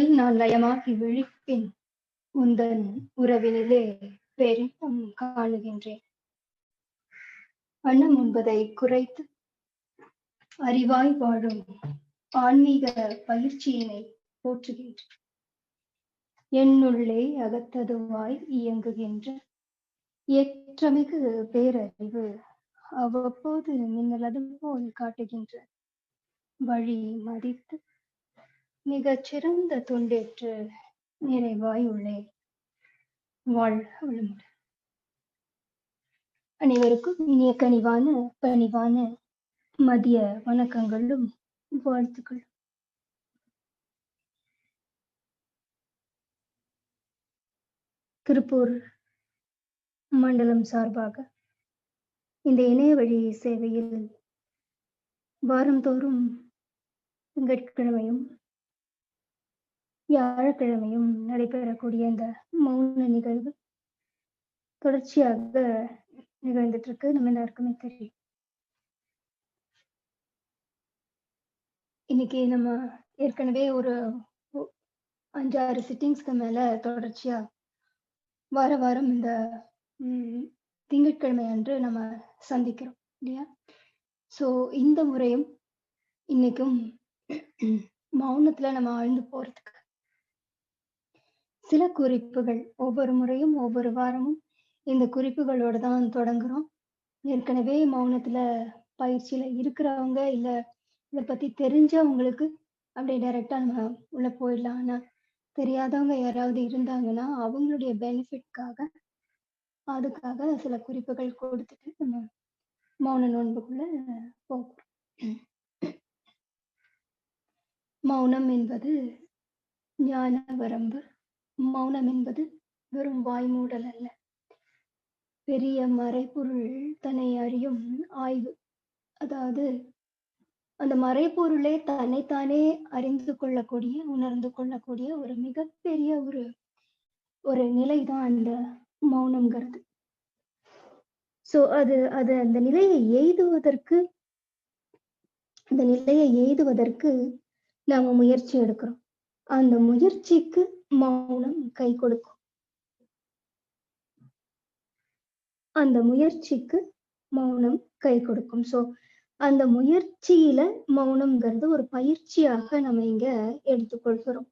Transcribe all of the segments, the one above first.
நான் லயமாகி விழிப்பின் உந்தன் உறவினிலே பேரின்பம் காணுகின்றேன். அன்னம் உண்பதைக் குறைத்து அறிவாய் வாழும் ஆன்மீக பயிற்சியினைப் போற்றுகின்றேன். என்னுள்ளே அகத்ததுவாய் இயங்குகின்ற ஏற்றமிகு பேரறிவு அவ்வப்போது மின்னலது போல் காட்டுகின்ற வழி மதித்து மிகச் சிறந்த தொண்டேற்று நிறைவாய் உள்ளேன். வாழ்க வளமுடன். அனைவருக்கும் இனிய பணிவான மதிய வணக்கங்களும் வாழ்த்துக்களும். திருப்பூர் மண்டலம் சார்பாக இந்த இணைய வழி சேவையில் வாரந்தோறும் திங்கட்கிழமையும் வியாழக்கிழமையும் நடைபெறக்கூடிய இந்த மௌன நிகழ்வு தொடர்ச்சியாக நிகழ்ந்துட்டு இருக்கு. நம்ம எல்லாருக்குமே தெரியும். இன்னைக்கு நம்ம ஏற்கனவே ஒரு 5-6 சிட்டிங்ஸ்க்கு மேல தொடர்ச்சியா வாரம் இந்த திங்கட்கிழமை அன்று நம்ம சந்திக்கிறோம் இல்லையா? ஸோ இந்த முறையும் இன்னைக்கும் மௌனத்துல நம்ம ஆழ்ந்து போறதுக்கு சில குறிப்புகள், ஒவ்வொரு முறையும் ஒவ்வொரு வாரமும் இந்த குறிப்புகளோட தான் தொடங்குறோம். ஏற்கனவே மௌனத்துல பயிற்சியில இருக்கிறவங்க இல்ல இதை பத்தி தெரிஞ்சவங்களுக்கு அப்படி டைரக்டா நம்ம உள்ள போயிடலாம். ஆனா தெரியாதவங்க யாராவது இருந்தாங்கன்னா அவங்களுடைய பெனிஃபிட்காக அதுக்காக சில குறிப்புகள் கொடுத்துட்டு நம்ம மௌன நோன்புக்குள்ள போகிறோம். மௌனம் என்பது ஞான வரம்பு. மௌனம் என்பது வெறும் வாய்மூடல் அல்ல, பெரிய மறைபொருள் தன்னை அறியும் ஆய்வு. அதாவது அந்த மறைபொருளே தன்னைத்தானே அறிந்து கொள்ளக்கூடிய, உணர்ந்து கொள்ளக்கூடிய ஒரு மிகப்பெரிய ஒரு நிலைதான் அந்த மௌனம்ங்கிறது. சோ அந்த நிலையை எய்துவதற்கு நாம முயற்சி எடுக்கிறோம். அந்த முயற்சிக்கு மௌனம் கை கொடுக்கும். சோ அந்த முயற்சியில மௌனம்ங்கிறது ஒரு பயிற்சியாக நம்ம இங்க எடுத்துக்கொள்கிறோம்.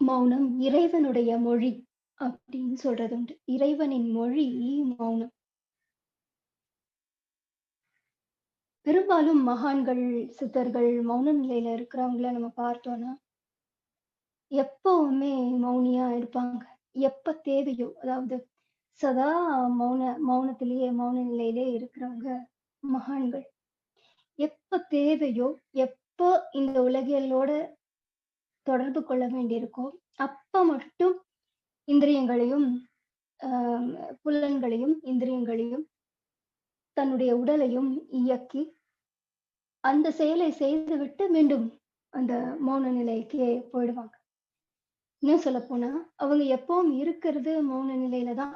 மௌனம் இறைவனுடைய மொழி அப்படின்னு சொல்றது உண்டு. இறைவனின் மொழி மௌனம். பெரும்பாலும் மகான்கள், சித்தர்கள், மௌன நிலையில இருக்கிறவங்கள நம்ம பார்த்தோம்னா எப்பவுமே மௌனியா இருப்பாங்க. எப்ப தேவையோ, அதாவது சதா மௌன நிலையிலே இருக்கிறவங்க மகான்கள். எப்ப தேவையோ, எப்ப இந்த உலகியலோட தொடர்பு கொள்ள வேண்டியிருக்கோ அப்ப மட்டும் இந்திரியங்களையும் புலன்களையும் இந்திரியங்களையும் தன்னுடைய உடலையும் இயக்கி அந்த செயலை செய்துவிட்டு மீண்டும் அந்த மௌன நிலைக்கே போயிடுவாங்க. இன்னும் சொல்ல போனா அவங்க எப்பவும் இருக்கிறது மௌன நிலையில தான்.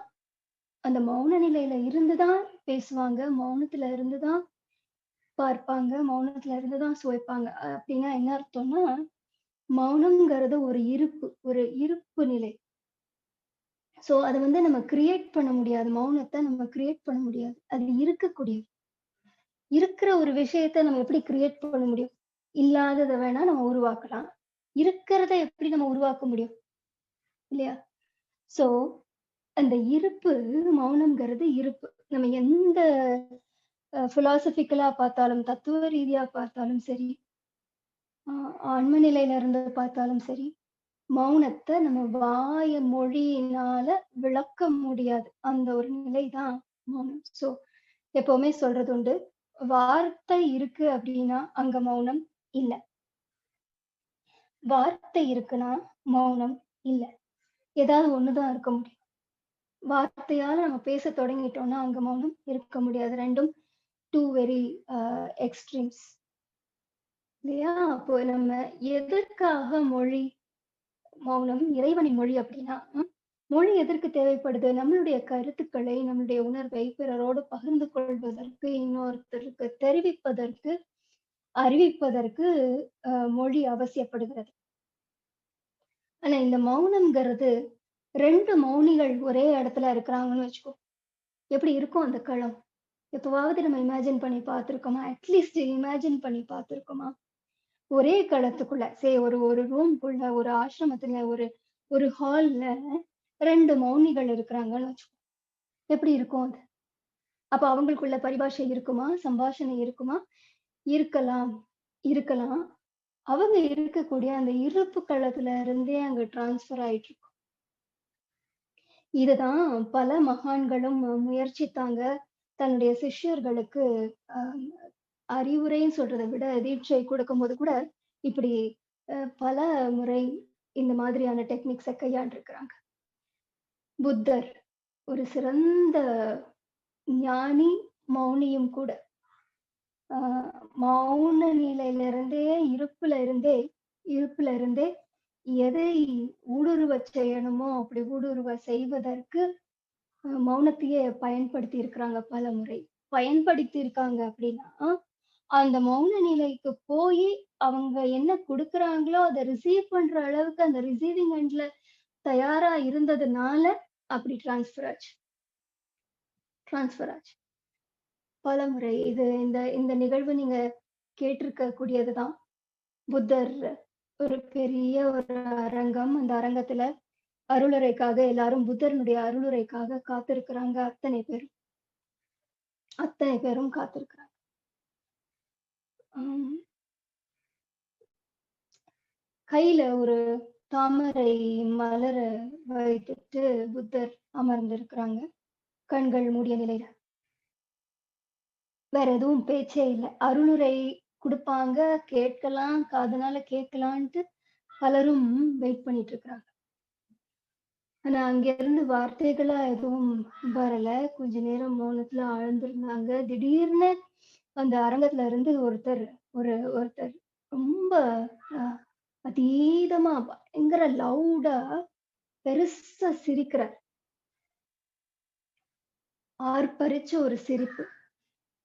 அந்த மௌன நிலையில இருந்துதான் பேசுவாங்க, மௌனத்துல இருந்துதான் பார்ப்பாங்க, மௌனத்துல இருந்துதான் சுவைப்பாங்க. அப்படின்னா என்ன அர்த்தம்னா, மௌனம்ங்கிறது ஒரு இருப்பு நிலை. சோ அதை நம்ம கிரியேட் பண்ண முடியாது. மௌனத்தை நம்ம கிரியேட் பண்ண முடியாது. அது இருக்கக்கூடியது. இருக்கிற ஒரு விஷயத்த நம்ம எப்படி கிரியேட் பண்ண முடியும்? இல்லாததை வேணா நம்ம உருவாக்கலாம். இருக்கிறத எப்படி நம்ம உருவாக்க முடியும் இல்லையா? சோ அந்த இருப்பு, மௌனம்ங்கிறது இருப்பு. நம்ம எந்த பிலாசபிக்கலா பார்த்தாலும், தத்துவ ரீதியா பார்த்தாலும் சரி, ஆன்ம நிலையில இருந்து பார்த்தாலும் சரி, மௌனத்தை நம்ம மொழியினால விளக்க முடியாது. அந்த ஒரு நிலைதான் மௌனம். சோ எப்பவுமே சொல்றது உண்டு, வார்த்தை இருக்கு அப்படின்னா அங்க மௌனம் இல்ல. வார்த்தை இருக்குன்னா மௌனம் இல்ல. ஏதாவது ஒண்ணுதான் இருக்க முடியும். வார்த்தையால நம்ம பேச தொடங்கிட்டோம்னா அங்க மௌனம் இருக்க முடியாது. ரெண்டும் டூ வெரி எக்ஸ்ட்ரீம்ஸ் இல்லையா? அப்போ நம்ம எதற்காக மௌனம் இறைவனின் மொழி அப்படின்னா மொழி எதற்கு தேவைப்படுது? நம்மளுடைய கருத்துக்களை, நம்மளுடைய உணர்வை பிறரோடு பகிர்ந்து கொள்வதற்கு, இன்னொருத்தருக்கு தெரிவிப்பதற்கு, அறிவிப்பதற்கு மொழி அவசியப்படுகிறது. ஆனா இந்த மௌனம்ங்கிறது 2 மௌனிகள் ஒரே இடத்துல இருக்கிறாங்கன்னு வச்சுக்கோ. எப்படி இருக்கும் அந்த களம்? எப்பவாவது நம்ம இமேஜின் பண்ணி பார்த்துருக்கோமா? அட்லீஸ்ட் இமேஜின் பண்ணி பார்த்துருக்கோமா? ஒரே களத்துக்குள்ள ஒரு ஒரு ரூம்க்குள்ள, ஒரு ஆசிரமத்துல, ஒரு ஒரு ஹால்ல 2 மௌனிகள் இருக்கிறாங்கன்னு வச்சுக்கோ. எப்படி இருக்கும் அது? அப்ப அவங்களுக்குள்ள பரிபாஷை இருக்குமா? சம்பாஷணை இருக்குமா? இருக்கலாம், இருக்கலாம். அவங்க இருக்கக்கூடிய அந்த இருப்பு களத்துல இருந்தே அங்க ட்ரான்ஸ்ஃபர் ஆயிட்டு இருக்கும். இதுதான் பல மகான்களும் முயற்சித்தாங்க. தன்னுடைய சிஷ்யர்களுக்கு அ அறிவுரைன்னு சொல்றத விட, தீட்சை கொடுக்கும்போது கூட, இப்படி பல முறை இந்த மாதிரியான டெக்னிக்ஸ கையாண்டுருக்கிறாங்க. புத்தர் ஒரு சிறந்த ஞானி, மௌனியும் கூட. அ மௌன நிலையிலிருந்தே, இருப்புல இருந்தே எதை ஊடுருவச் செய்யணுமோ, அப்படி ஊடுருவ செய்வதற்கு மௌனத்தையே பயன்படுத்தி இருக்கிறாங்க பலமுறை. பயன்படுத்தி இருக்காங்க அப்படின்னா, அந்த மௌன நிலைக்கு போயி அவங்க என்ன குடுக்குறாங்களோ, அத ரிசீவ் பண்ற அளவுக்கு அந்த ரிசீவிங் எண்ட்ல தயாரா இருந்ததுனால, அப்படி ட்ரான்ஸ்ஃபர் ஆச்சு. பலமுறை இது இந்த இந்த நிகழ்வு நீங்க கேட்டிருக்க கூடியதுதான். புத்தர் ஒரு பெரிய ஒரு அரங்கம். அந்த அரங்கத்துல அருளுரைக்காக எல்லாரும் புத்தரினுடைய அருளுரைக்காக காத்திருக்கிறாங்க. அத்தனை பேரும் காத்திருக்கிறாங்க. ஆம். கையில ஒரு தாமரை மலர வைத்துட்டு புத்தர் அமர்ந்திருக்கிறாங்க. கண்கள் மூடிய நிலையில. வேற எதுவும் பேச்சே இல்ல. அருளுரை குடுப்பாங்க, கேட்கலாம், காதுனால கேட்கலான்ட்டு பலரும் வெயிட் பண்ணிட்டு இருக்கிறாங்க. ஆனா அங்கிருந்து வார்த்தைகளா எதுவும் வரல. கொஞ்ச நேரம் மௌனத்துல ஆழ்ந்திருந்தாங்க. திடீர்னு அந்த அரங்கத்துல இருந்து ஒருத்தர் ரொம்ப அ அதீதமா பயங்கர லவுடா பெருசா சிரிக்கிறார். ஆர்ப்பரிச்ச ஒரு சிரிப்பு.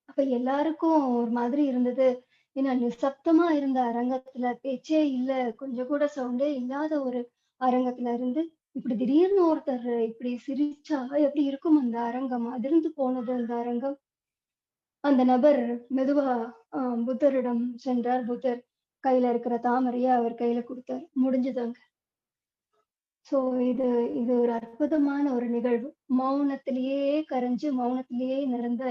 அப்ப எல்லாருக்கும் ஒரு மாதிரி இருந்தது. ஏன்னா நிசப்தமா இருந்த அரங்கத்துல பேச்சே இல்ல. கொஞ்சம் கூட சவுண்டே இல்லாத ஒரு அரங்கத்துல இருந்து, இப்படி திடீர்னு ஒருத்தர் இப்படி சிரிச்சா எப்படி இருக்கும் அந்த அரங்கம்? அதிர்ந்து போனது அந்த அரங்கம். அந்த நபர் மெதுவா புத்தரிடம் சென்றார். புத்தர் கையில இருக்கிற தாமரைய அவர் கையில குடுத்தார். முடிஞ்சது அங்க. ஸோ இது இது ஒரு அற்புதமான ஒரு நிகழ்வு. மௌனத்திலேயே கரைஞ்சு, மௌனத்திலேயே நடந்த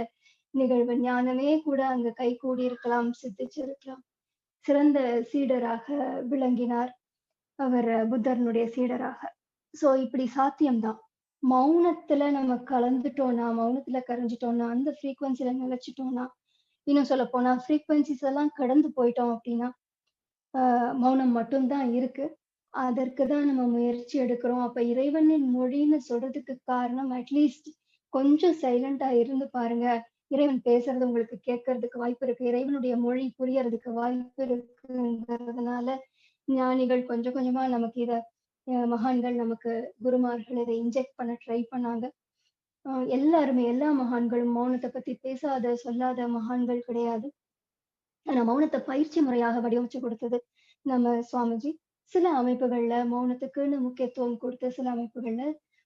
நிகழ்வு. ஞானமே கூட அங்க கைகூடி இருக்கலாம், சித்திச்சிருக்கலாம். சிறந்த சீடராக விளங்கினார். அவர் புத்தர்னுடைய சீடராக. ஸோ இப்படி சாத்தியம் தான். மௌனத்துல நம்ம கலந்துட்டோம்னா, மௌனத்துல கரைஞ்சுட்டோம்னா, அந்த ஃப்ரீக்வென்சில நிலைச்சுட்டோம்னா, இன்னும் சொல்லப்போனா ஃப்ரீக்வென்சிஸ் எல்லாம் கடந்து போயிட்டோம் அப்படின்னா, மௌனம் மட்டும் தான் இருக்கு. அதற்கு தான் நம்ம முயற்சி எடுக்கிறோம். அப்ப இறைவனின் மொழின்னு சொல்றதுக்கு காரணம் அட்லீஸ்ட் கொஞ்சம் சைலன்ட்டா இருந்து பாருங்க. இறைவன் பேசுறது உங்களுக்கு கேட்கறதுக்கு வாய்ப்பு இருக்கு. இறைவனுடைய மொழி புரியறதுக்கு வாய்ப்பு இருக்குங்கிறதுனால, ஞானிகள் கொஞ்சம் கொஞ்சமா நமக்கு இத மகான்கள் நமக்கு குருமார்கள் இத இன்ஜெக்ட் பண்ண ட்ரை பண்ணாங்க. எல்லாருமே எல்லா மகான்களும் மௌனத்த பத்தி பேசாத, சொல்லாத மகான்கள் கிடையாது. ஆனா மௌனத்த பயிற்சி முறையாக வடிவமைச்சு குடுத்தது நம்ம சுவாமிஜி. சில அமைப்புகள்ல மௌனத்துக்குன்னு முக்கியத்துவம் கொடுத்த சில அமைப்புகள்ல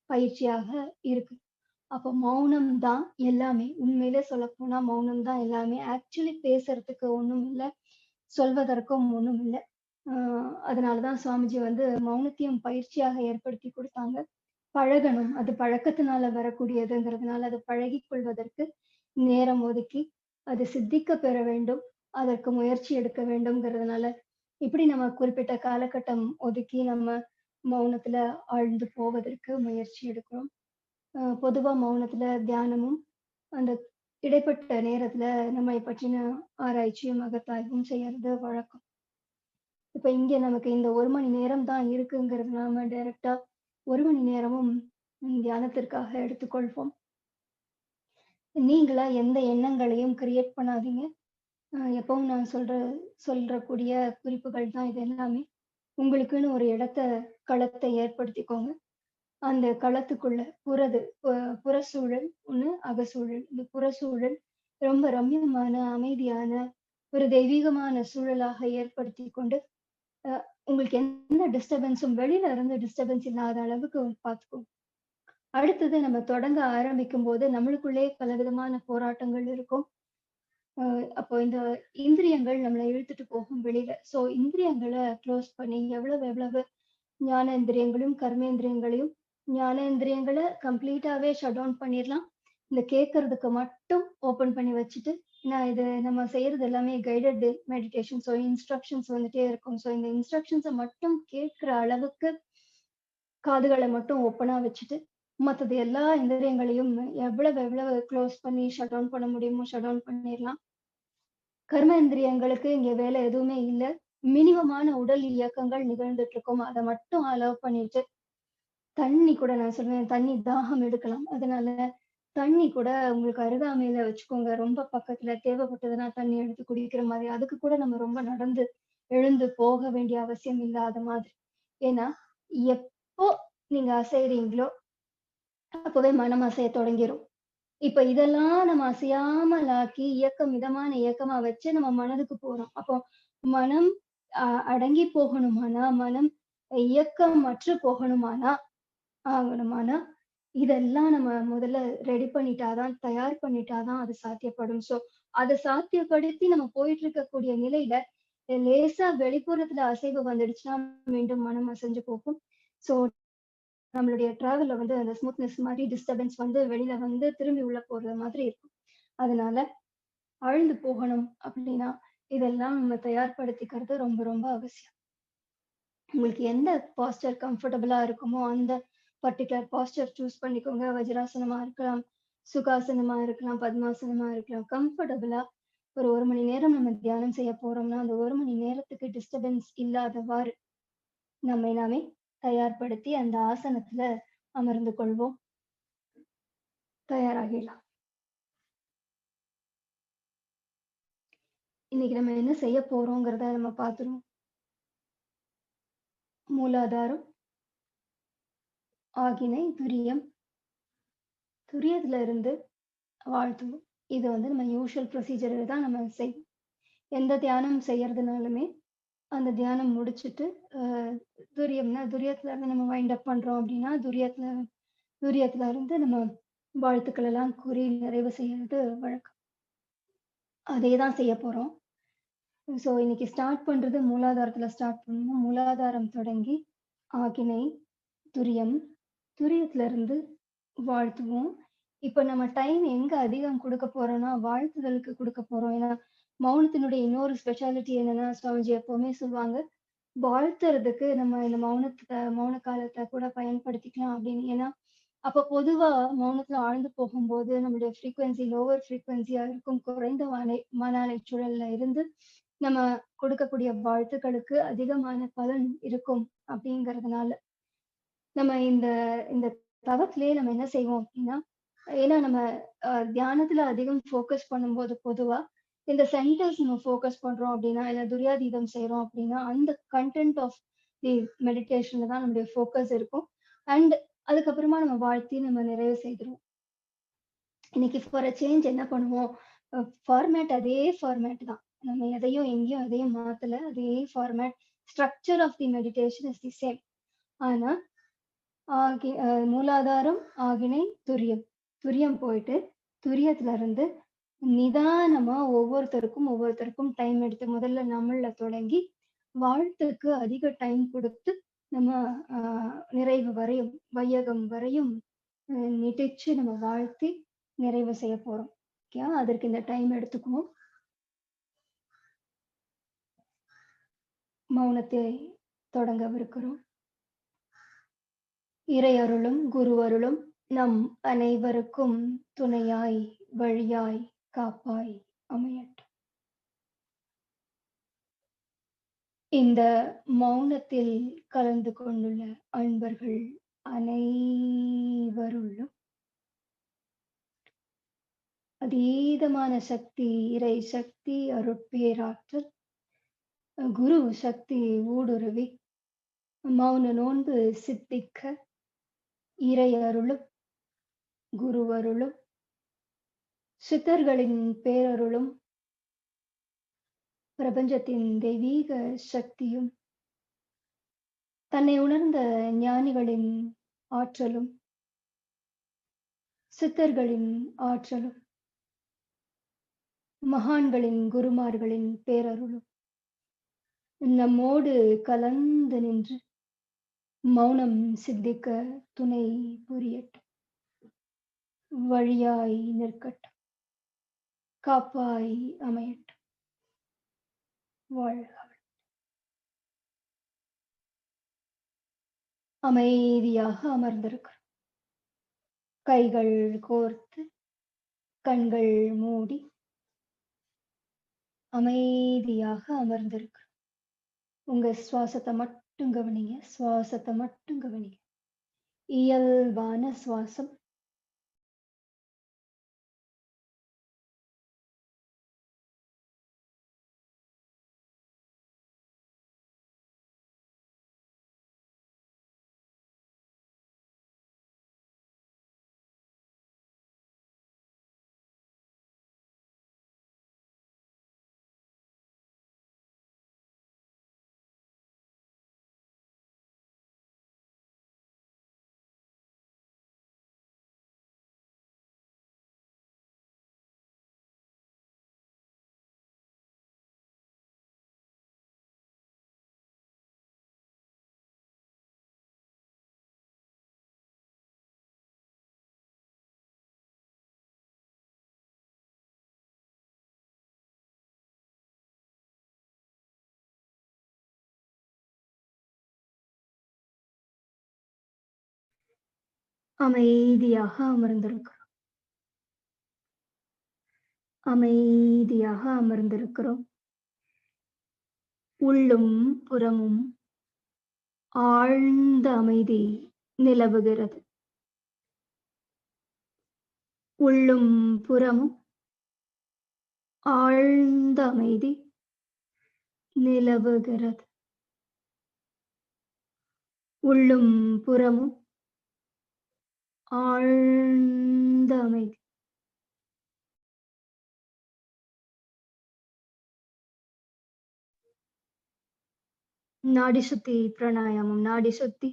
பயிற்சியாக இருக்கு. அப்ப மௌனம் தான் எல்லாமே. உண்மையிலே சொல்லப்போனா மௌனம் தான் எல்லாமே. ஆக்சுவலி பேசுறதுக்கு ஒண்ணும் இல்ல. சொல்வதற்கும் ஒண்ணும் இல்ல. அ அதனால தான் சுவாமிஜி வந்து மௌனத்தையும் பயிற்சியாக ஏற்படுத்தி குடுத்தாங்க. பழகணும். அது பழக்கத்தினால வரக்கூடியதுங்கிறதுனால, அத பழகிக் கொள்வதற்கு நேரம் ஒதுக்கி, அது சித்திக்க பெற வேண்டும். அதற்கு முயற்சி எடுக்க வேண்டும்ங்கிறதுனால, இப்படி நம்ம குறிப்பிட்ட காலகட்டம் ஒதுக்கி நம்ம மௌனத்துல ஆழ்ந்து போவதற்கு முயற்சி எடுக்கிறோம். பொதுவா மௌனத்துல தியானமும், அந்த இடைப்பட்ட நேரத்துல நம்மை பற்றின ஆராய்ச்சியும், அகத்தாய்வும் செய்யறது வழக்கம். இப்ப இங்க நமக்கு இந்த 1 மணி நேரம் தான் இருக்குங்கிறது நாம டைரக்ட்டா 1 மணி நேரமும் தியானத்திற்காக எடுத்துக்கொள்வோம். நீங்களா எந்த எண்ணங்களையும் கிரியேட் பண்ணாதீங்க. எப்பவும் நான் சொல்றக்கூடிய குறிப்புகள் தான் இது எல்லாமே. உங்களுக்குன்னு ஒரு களத்த ஏற்படுத்திக்கோங்க. அந்த களத்துக்குள்ள புறச்சூழல் ஒண்ணு, அகச்சூழல். இந்த புறச்சூழல் ரொம்ப ரம்மியமான, அமைதியான, ஒரு தெய்வீகமான சூழலாக ஏற்படுத்திக் கொண்டு, அ உங்களுக்கு எந்த டிஸ்டர்பன்ஸும் வெளியில இருந்து டிஸ்டர்பன்ஸ் இல்லாத அளவுக்கு பார்த்துக்கோங்க. அடுத்தது நம்ம தொடங்க ஆரம்பிக்கும்போது, நம்மளுக்குள்ளே பலவிதமான போராட்டங்கள் இருக்கும். அப்போ இந்த இந்திரியங்கள் நம்மள இழுத்துட்டு போகும் வெளியில. ஸோ இந்திரியங்கள குளோஸ் பண்ணி எவ்வளவு ஞானேந்திரியங்களும், கர்மேந்திரியங்களையும் ஞானேந்திரியங்கள கம்ப்ளீட்டாவே ஷட் டவுன் பண்ணிரலாம். இந்த கேட்கறதுக்கு மட்டும் ஓப்பன் பண்ணி வச்சுட்டு, ஏன்னா இது நம்ம செய்யறது எல்லாமே கைடட் மெடிடேஷன். ஸோ இன்ஸ்ட்ரக்ஷன்ஸ் வந்துட்டே இருக்கும். ஸோ இந்த இன்ஸ்ட்ரக்ஷன்ஸ மட்டும் கேட்கிற அளவுக்கு காதுகள மட்டும் ஓப்பனா வச்சுட்டு, மத்தது எல்லா இந்திரியங்களையும் எவ்வளவு குளோஸ் பண்ணி ஷட் டவுன் பண்ண முடியுமோ ஷட் டவுன் பண்ணிரலாம். கர்மேந்திரியங்களுக்கு இங்க வேலை எதுவுமே இல்ல. மினிமமான உடல் இயக்கங்கள் நிகழ்ந்துட்டு இருக்கும். அத மட்டும் அலோவ் பண்ணிட்டு, தண்ணி கூட நான் சொல்லுவேன், தண்ணி தாகம் எடுக்கலாம். அதனால தண்ணி கூட உங்களுக்கு அருகாமையில வச்சுக்கோங்க. ரொம்ப பக்கத்துல தேவைப்பட்டதுன்னா தண்ணி எடுத்து குடிக்கிற மாதிரி. அதுக்கு கூட நம்ம ரொம்ப நடந்து எழுந்து போக வேண்டிய அவசியம் இல்லாத மாதிரி. ஏன்னா, எப்போ நீங்க அசைறீங்களோ, அப்பவே மனம் அசையத் தொடங்கிரும். இப்ப இதெல்லாம் நம்ம அசையாமல் ஆக்கி, மிதமான இயக்கமா வச்சு நம்ம மனதுக்கு போறோம். அப்போ மனம் அடங்கி போகணுமானா, மனம் இயக்கமற்று போகணுமானா ஆகணுமானா, இதெல்லாம் நம்ம முதல்ல ரெடி பண்ணிட்டா தான், தயார் பண்ணிட்டா தான் அது சாத்தியப்படும். ஸோ, அத சாத்தியப்படுத்தி நம்ம போயிட்டு இருக்கக்கூடிய நிலையில, லேசா வெளிப்புறத்துல அசைவு வந்துடுச்சுன்னா, மீண்டும் மனம் அசைஞ்சு போகும். ஸோ, நம்மளுடைய டிராவல்ல வந்து அந்த ஸ்மூத்னஸ் மாரி டிஸ்டர்பன்ஸ் வந்து வெளியில வந்து திரும்பி உள்ள போற மாதிரி இருக்கும். அதனால ஆழ்ந்து போகணும் அப்படின்னா, இதெல்லாம் நம்ம தயார்படுத்திக்கிறது ரொம்ப ரொம்ப அவசியம். உங்களுக்கு எந்த போஸ்டர் கம்ஃபர்டபுளா இருக்குமோ, அந்த பர்ட்டிகுலர் போஸ்டர் சூஸ் பண்ணிக்கோங்க. வஜ்ராசனமா இருக்கலாம், சுகாசனமா இருக்கலாம், பத்மாசனமா இருக்கலாம். கம்ஃபர்டபுளா ஒரு 1 மணி நேரம் நம்ம தியானம் செய்ய போறோம்னா, அந்த 1 மணி நேரத்துக்கு டிஸ்டர்பன்ஸ் இல்லாதவாறு நம்மை நாமே தயார்படுத்தி அந்த ஆசனத்துல அமர்ந்து கொள்வோம். தயாராகிடலாம். இன்னைக்கு நம்ம என்ன செய்ய போறோங்கிறத நம்ம பார்த்துருவோம். மூலாதாரம், ஆகினை, துரியம். துரியத்துல இருந்து வாழ்த்துவோம். இது வந்து நம்ம யூசுவல் ப்ரொசீஜர் தான் நம்ம செய்வோம். எந்த தியானம் செய்யறதுனாலுமே, அந்த தியானம் முடிச்சுட்டு, அ துரியத்துல இருந்து நம்ம வைண்ட் அப் பண்றோம் அப்படின்னா, துரியத்துல இருந்து நம்ம வாழ்த்துக்கள் எல்லாம் கூறி நிறைவு செய்யறது வழக்கம். அதே தான் செய்ய போறோம். ஸோ இன்னைக்கு ஸ்டார்ட் பண்றது மூலாதாரத்துல ஸ்டார்ட் பண்ணுவோம். மூலாதாரம் தொடங்கி ஆகினை, துரியம், துரியத்துல இருந்து வாழ்த்துவோம். இப்ப நம்ம டைம் எங்க அதிகம் குடுக்க போறோம்னா, வாழ்த்துதலுக்கு குடுக்க போறோம். ஏன்னா, மௌனத்தினுடைய இன்னொரு ஸ்பெஷாலிட்டி என்னன்னா, சுவாமிஜி எப்பவுமே சொல்லுவாங்க, வாழ்த்துறதுக்கு நம்ம இந்த மௌன காலத்த கூட பயன்படுத்திக்கலாம் அப்படின்னு. ஏன்னா, அப்ப பொதுவா மௌனத்துல ஆழ்ந்து போகும்போது, நம்மளுடைய ஃப்ரீக்வென்சி லோவர் ஃப்ரீக்வென்சியா இருக்கும். குறைந்த மன அலைச்சூழல்ல இருந்து நம்ம கொடுக்கக்கூடிய வாழ்த்துக்களுக்கு அதிகமான பலன் இருக்கும் அப்படிங்கிறதுனால, நம்ம இந்த இந்த தவத்திலேயே நம்ம என்ன செய்வோம் அப்படின்னா, ஏன்னா நம்ம தியானத்துல அதிகம் ஃபோக்கஸ் பண்ணும்போது பொதுவா, இந்த சென்டர்ஸ் நம்ம ஃபோக்கஸ் பண்றோம் அப்படின்னா, இல்ல துரியாதீதம் செய்றோம் அப்படின்னா, அந்த கன்டென்ட் ஆஃப் தி மெடிடேஷன்ல தான் நம்முடைய ஃபோக்கஸ் இருக்கும். அண்ட் அதுக்கப்புறமா நம்ம வாழ்த்தி நம்ம நிறைவு செய்துருவோம். இன்னைக்கு ஃபார் அ சேஞ்ச் என்ன பண்ணுவோம், ஃபார்மேட் அதே ஃபார்மேட் தான். நம்ம எதையும் எங்கேயும் எதையும் மாத்தல. அதே format. Structure of the meditation is the same. ஆனா மூலாதாரம், ஆகினை, துரியம். துரியம் போயிட்டு, துரியத்துல இருந்து நிதானமா ஒவ்வொருத்தருக்கும் டைம் எடுத்து முதல்ல நம்மள்ல தொடங்கி, வாழ்த்துக்கு அதிக டைம் குடுத்து, நம்ம அ நிறைவு வரையும், வையகம் வரையும் நீட்டிச்சு நம்ம வாழ்த்தி நிறைவு செய்ய போறோம். ஓகேயா? அதற்கு இந்த டைம் எடுத்துக்குவோம். மௌனத்தை தொடங்கவிருக்கிறோம். இறை அருளும், குரு அருளும் நம் அனைவருக்கும் துணையாய், வழியாய், காப்பாய் அமையட்டும். இந்த மௌனத்தில் கலந்து கொண்டுள்ள அன்பர்கள் அனைவருள்ளும் அதீதமான சக்தி, இறை சக்தி, அருட்பேராற்றல், குரு சக்தி ஊடுருவி மௌன நோன்பு சித்திக்க இறை அருளும், குருவருளும், சித்தர்களின் பேரருளும், பிரபஞ்சத்தின் தெய்வீக சக்தியும், தன்னை உணர்ந்த ஞானிகளின் ஆற்றலும், சித்தர்களின் ஆற்றலும், மகான்களின் குருமார்களின் பேரருளும் நம்மோடு கலந்து நின்று மௌனம் சித்திக்க துணை புரியட்டும். வழியாய் நிற்கட்டும். காப்பாய் அமையட்டும். வாழ்க. அமைதியாக அமர்ந்திருக்கிறோம். கைகள் கோர்த்து, கண்கள் மூடி அமைதியாக அமர்ந்திருக்கிறோம். உங்க சுவாசத்தை மட்டும் கவனிங்க. சுவாசத்தை மட்டும் கவனிங்க. இயல்பான சுவாசம். அமைதியாக அமர்ந்திருக்கிறோம். அமைதியாக அமர்ந்திருக்கிறோம். உள்ளும் புறமும் ஆழ்ந்த அமைதி நிலவுகிறது. உள்ளும் புறமும் ஆழ்ந்த அமைதி நிலவுகிறது. உள்ளும் புறமும் ஆழ்ந்த அமைதி. நாடி சுத்தி பிராணாயாமம். நாடி சுத்தி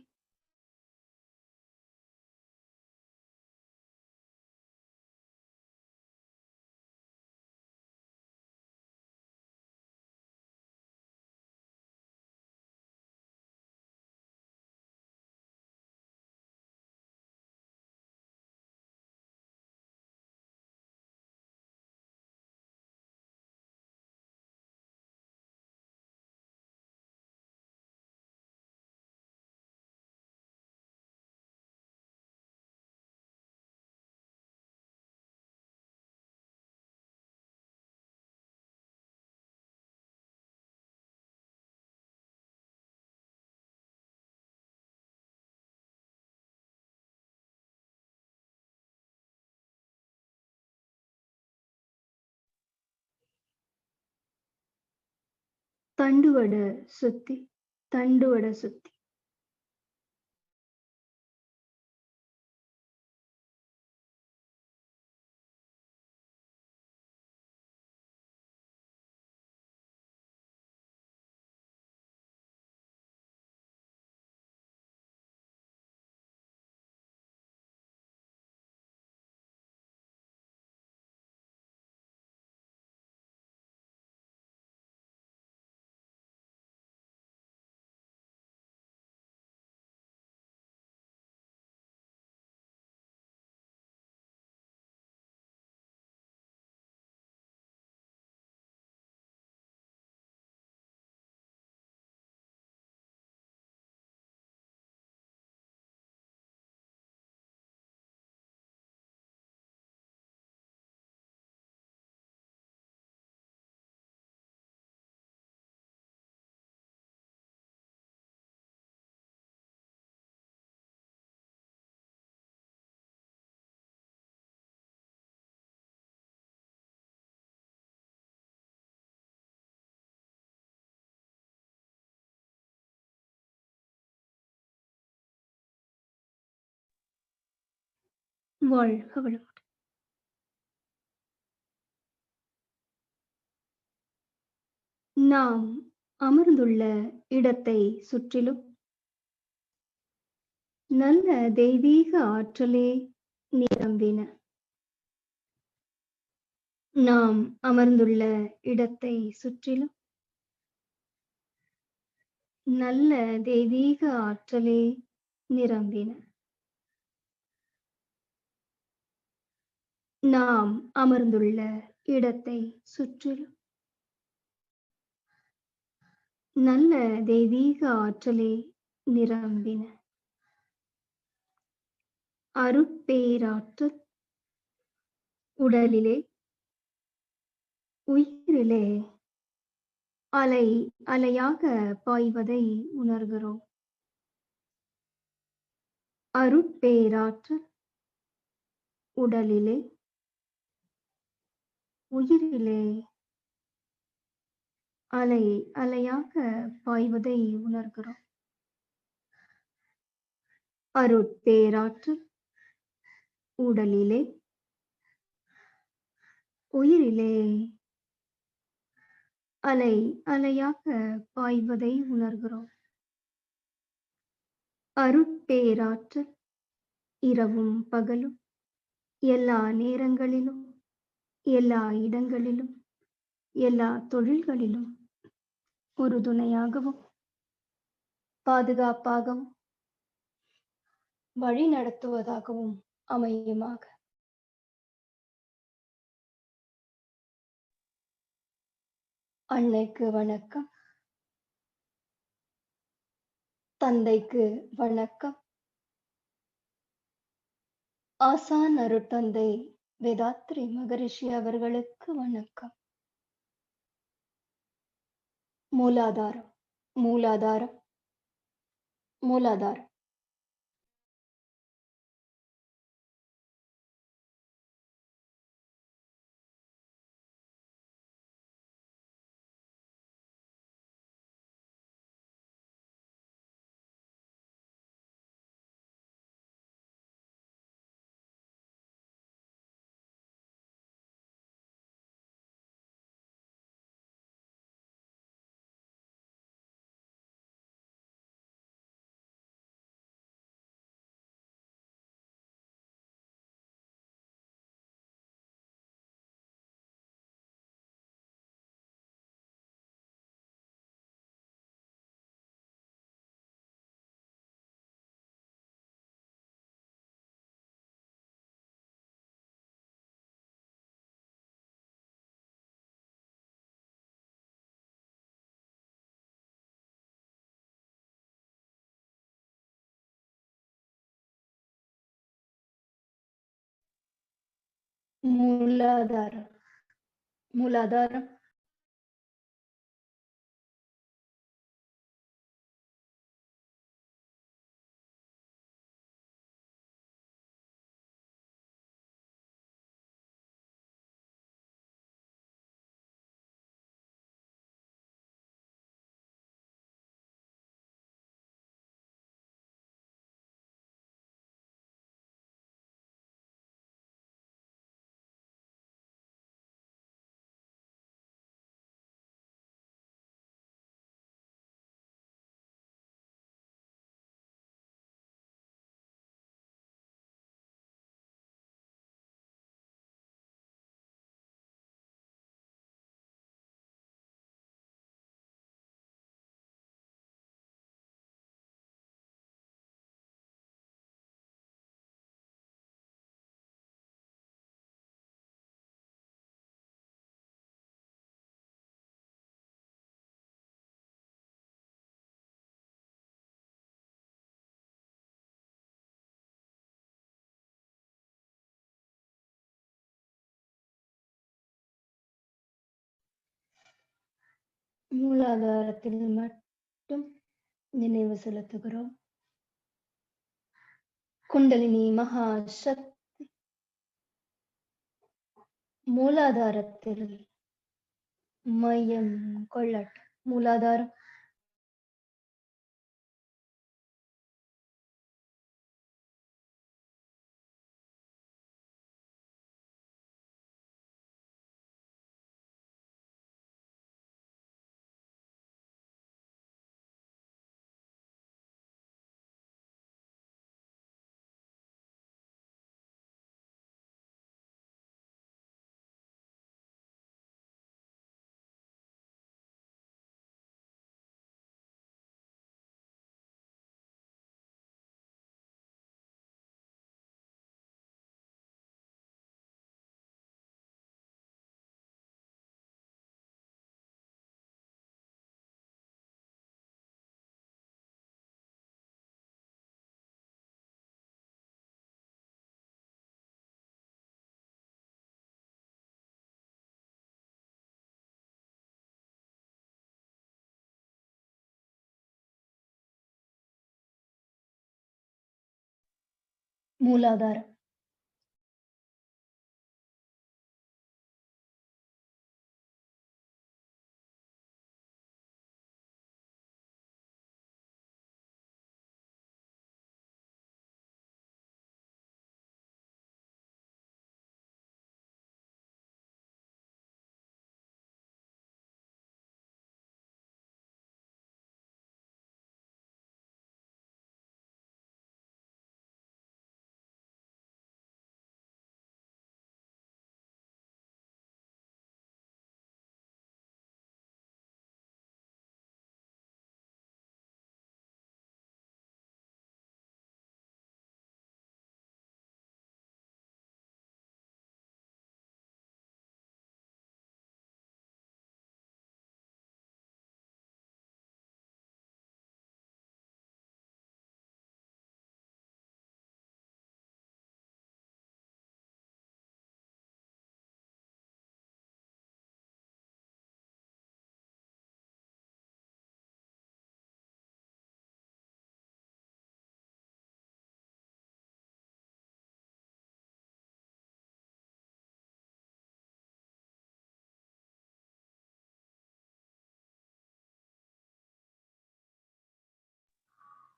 தண்டுவட சுத்தி. தண்டுவட சுத்தி. வாழ்க வளமுடன். நாம் அமர்ந்துள்ள இடத்தை சுற்றிலும் நல்ல தெய்வீக ஆற்றலே நிரம்பின. நாம் அமர்ந்துள்ள இடத்தை சுற்றிலும் நல்ல தெய்வீக ஆற்றலே நிரம்பின. நாம் அமர்ந்துள்ள இடத்தை சுற்றிலும் நல்ல தெய்வீக ஆற்றலே நிரம்பின. அருட்பேராற்றல் உடலிலே, உயிரிலே அலை அலையாக பாய்வதை உணர்கிறோம். அருட்பேராற்றல் உடலிலே, உயிரிலே அலை அலையாக பாய்வதை உணர்கிறோம். அருட்பேராற்றல் உடலிலே, உயிரிலே அலை அலையாக பாய்வதை உணர்கிறோம். அருட்பேராற்றல் இரவும் பகலும் எல்லா நேரங்களிலும் எல்லா இடங்களிலும் எல்லா தொழில்களிலும் ஒரு துணையாகவும் பாதுகாப்பாகவும் வழி நடத்துவதாகவும் அமையுமாக. அன்னைக்கு வணக்கம். தந்தைக்கு வணக்கம். ஆசான் அருட்தந்தை வேதாத்ரி மகரிஷி அவர்களுக்கு வணக்கம். மூலாதாரம் மூலாதாரம் மூலாதாரம். மூலாதாரம் மூலாதாரம் மூலாதாரத்தில் மட்டும் நினைவு செலுத்துகிறோம். குண்டலினி மகா சக்தி மூலாதாரத்தில் மையம் கொள்ளட்டும். மூலாதாரம் மூலாதாரம்,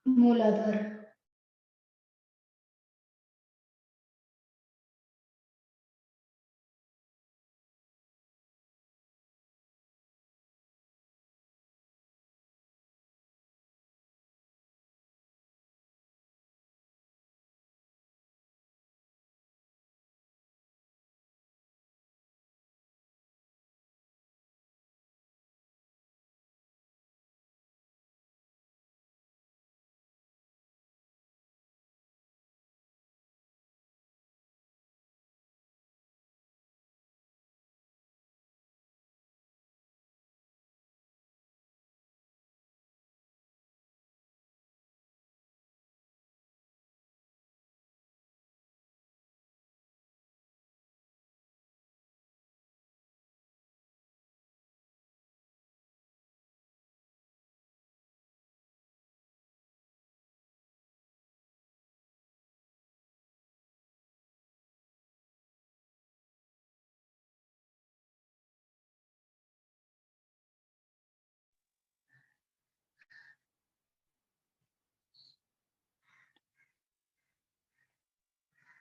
மூலாதாரம்,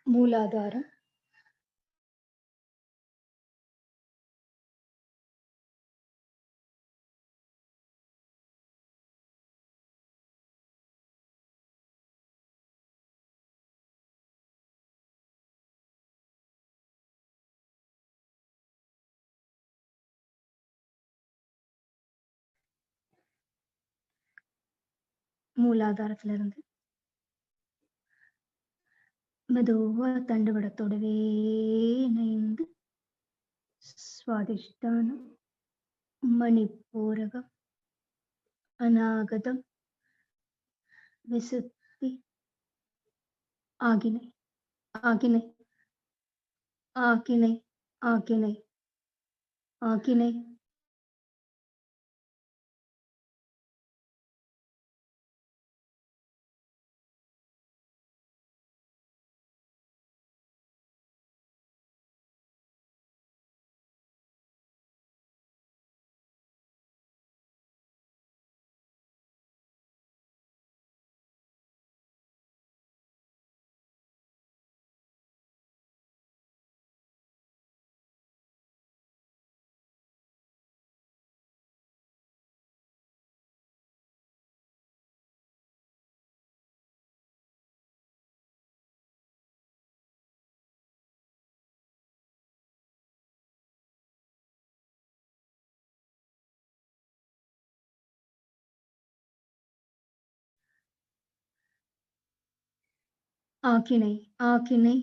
மூலாதாரம், மூலாதாரத்துல இருந்து மெதுவா தண்டுவடத்தோடவே இணைந்து சுவாதிஷ்டானம், மணிப்பூரகம், அநாகதம், விசுத்தி, ஆகினை, ஆகினை, ஆகினை, ஆகினை, ஆகினை, ஆகினை, ஆகினை,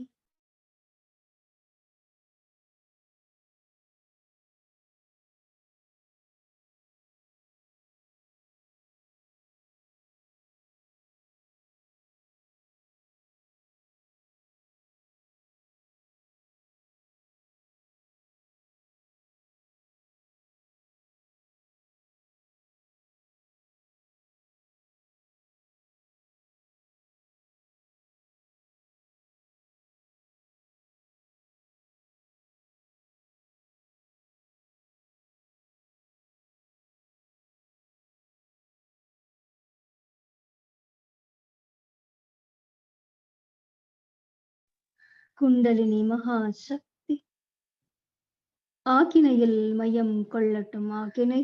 குண்டலினி மகாசக்தி ஆக்கினையில் மையம் கொள்ளட்டும் ஆக்கினை.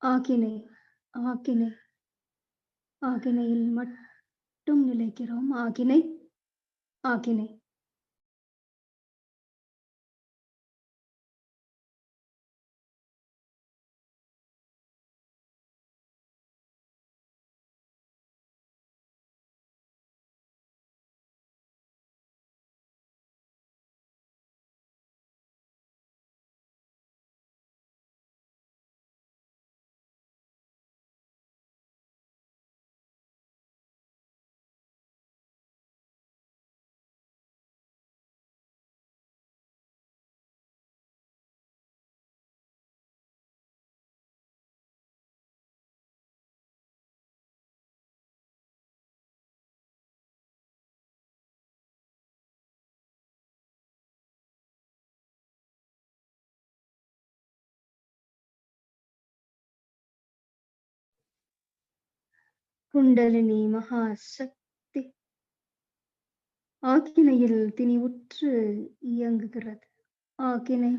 ஆக்கினை, ஆக்கினை, ஆக்கினையில் மட்டும் நிலைக்கிறோம். ஆக்கினை, ஆக்கினை. குண்டலினி மகாசக்தி ஆக்கினையில் திணிவுற்று இயங்குகிறது. ஆக்கினை,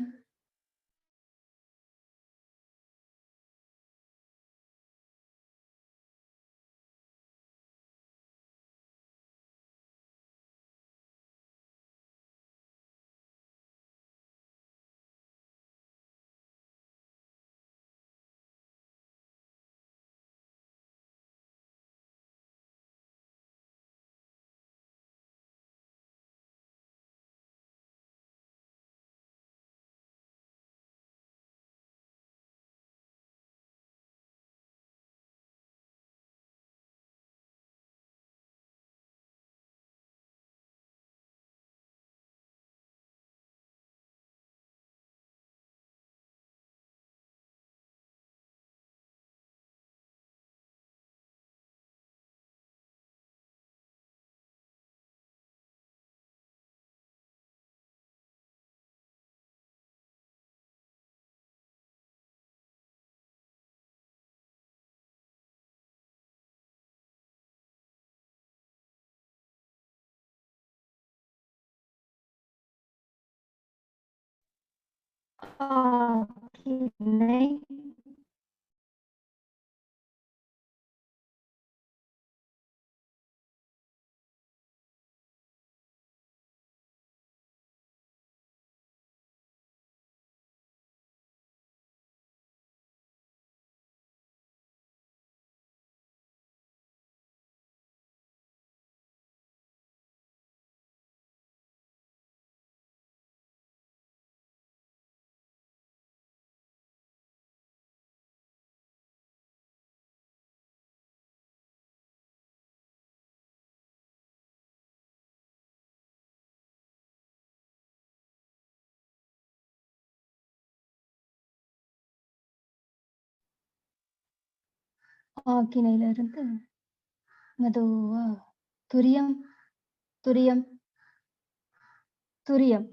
ஆக்கினை. ஆக்கினையிலிருந்து மெதுவா துரியம், துரியம், துரியம்.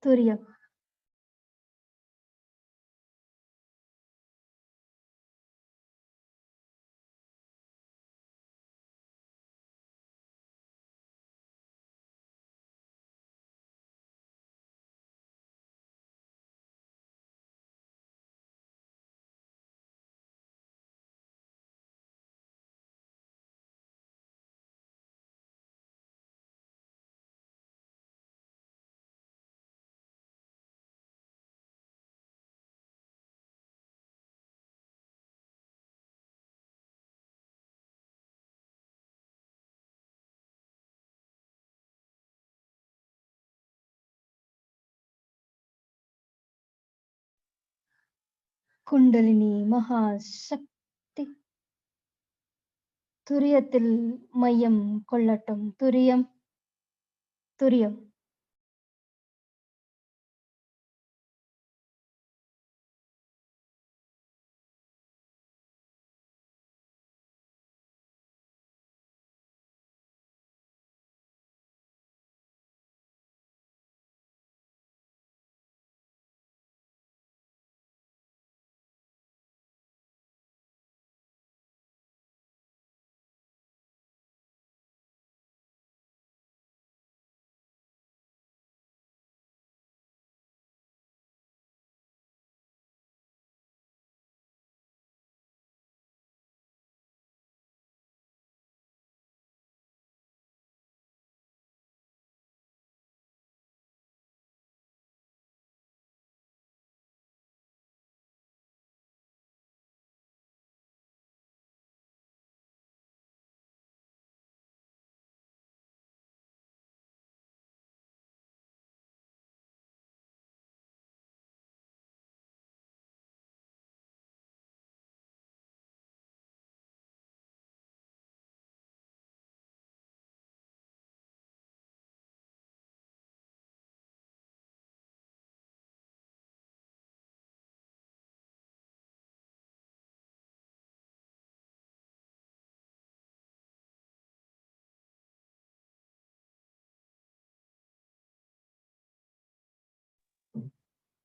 துரியம். குண்டலினி மகாசக்தி. துரியத்தில் மையம் கொள்ளட்டும். துரியம், துரியம்.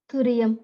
துரியம்.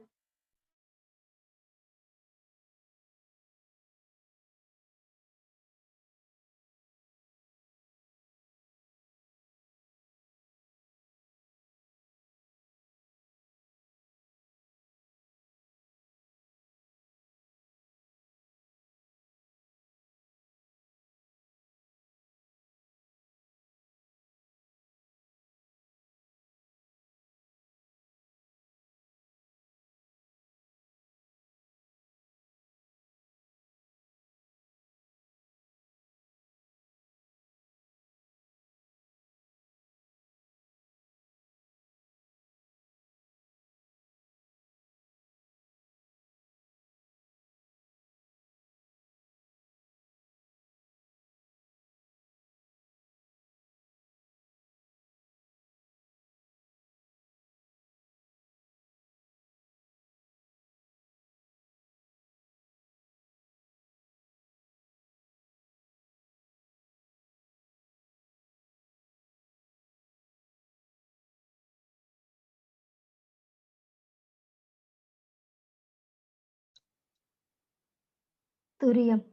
துரியம்.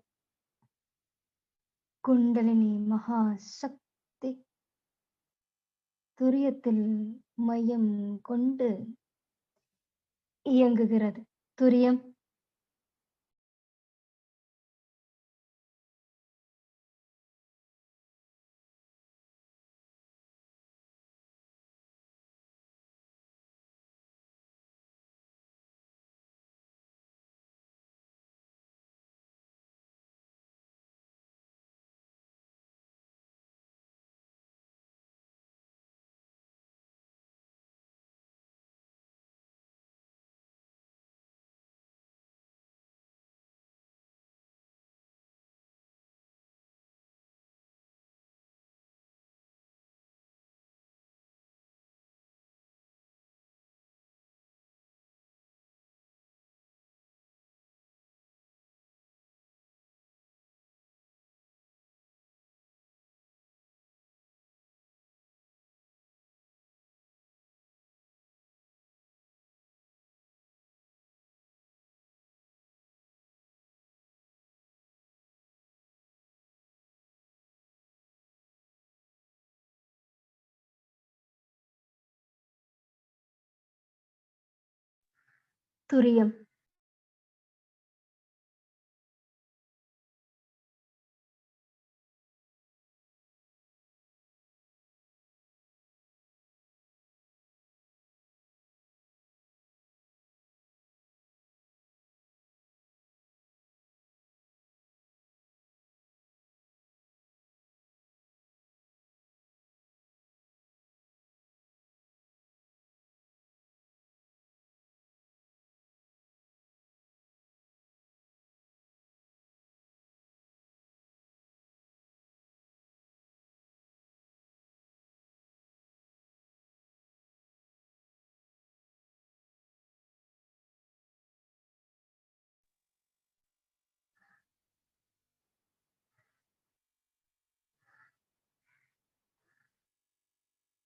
குண்டலினி மகாசக்தி. துரியத்தில் மையம் கொண்டு இயங்குகிறது. துரியம். துரியம்.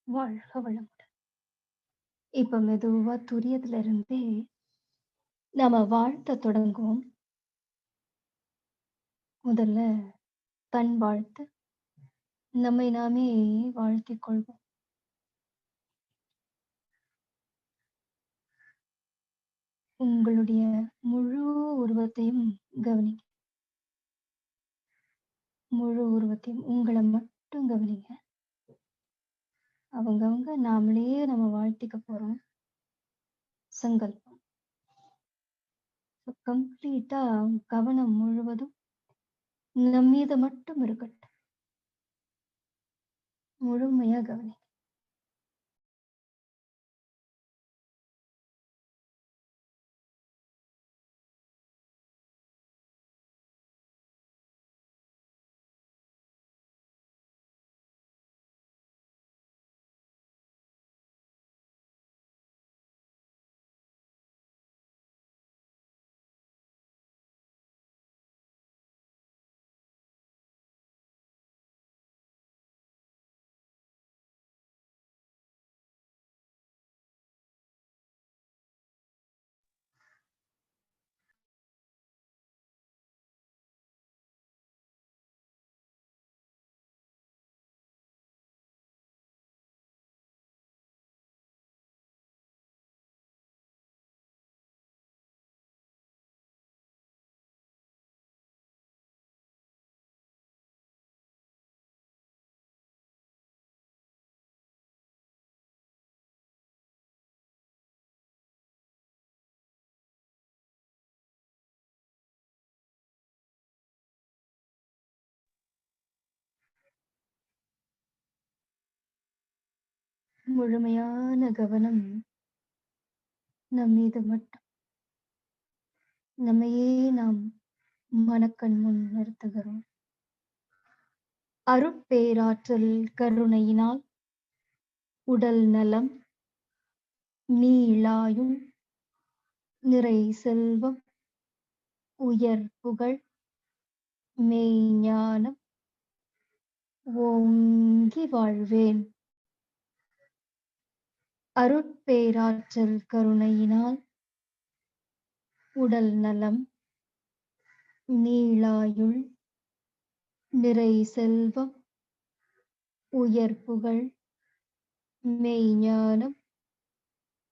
வாழ்க வளமுடன். இப்ப மெதுவா துரியத்துல இருந்தே நாம வாழ்த்தத் தொடங்குவோம். முதல்ல தன் வாழ்த்து. நம்மை நாமே வாழ்த்திக் கொள்வோம். உங்களுடைய முழு உருவத்தையும் கவனிங்க. முழு உருவத்தையும் உங்கள மட்டும் கவனிங்க. அவங்கவங்க நாமளே நம்ம வாழ்த்திக்க போறோம். சங்கல்பம். கம்ப்ளீட்டா கவனம் முழுவதும் நம் மீது மட்டும் இருக்கட்டும். முழுமையா கவனிங்க. முழுமையான கவனம் நம் மீது மட்டும். நம்மையே நாம் மனக்கண் முன் நிறுத்துகிறோம். அருட்பேராற்றல் கருணையினால் உடல் நலம், நீளாயுள், நிறை செல்வம், உயர் புகழ், மெய்ஞானம் ஓங்கி வாழ்வேன். அருட்பேராற்றல் கருணையினால் உடல் நலம், நீளாயுள், நிறை செல்வம், உயர் புகழ், மெய்ஞானம்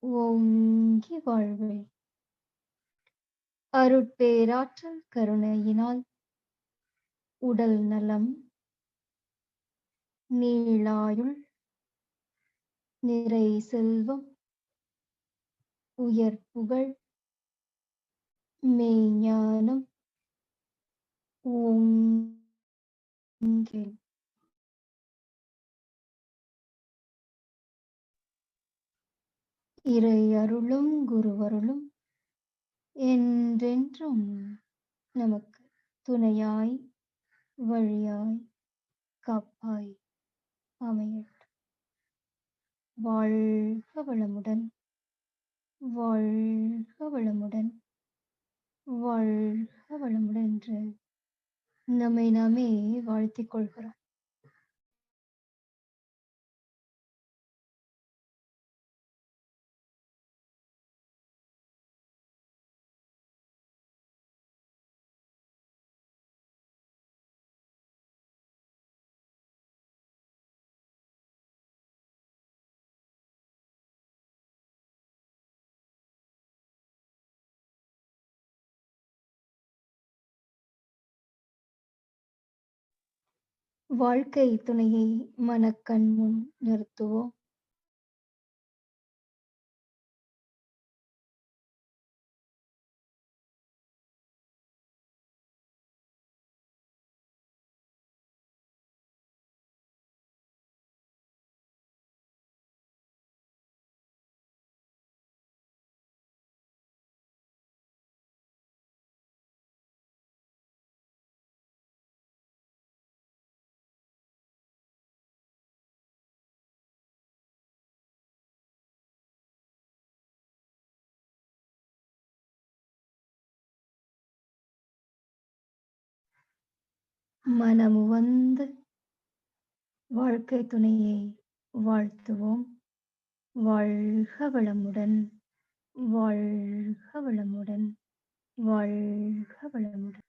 ஓங்கி வாழ்வேன். அருட்பேராற்றல் கருணையினால் உடல் நலம், நீளாயுள், நிறை செல்வம், உயர் புகழ், மெய்ஞானம் ஓங்கி. இறை அருளும் குருவருளும் என்றென்றும் நமக்கு துணையாய் வழியாய் காப்பாய் அமையட்டும். வாழ்க வளமுடன். வாழ்க வளமுடன். வாழ்க வளமுடன் என்று நம்மை நாமே வாழ்த்திக் கொள்கிறோம். வாழ்க்கை துணையை மனக்கண் முன் நிறுத்துவோம். மனமுவந்து வாழ்க்கை துணையை வாழ்த்துவோம். வாழ்க வளமுடன், வாழ்க வளமுடன், வாழ்க வளமுடன்.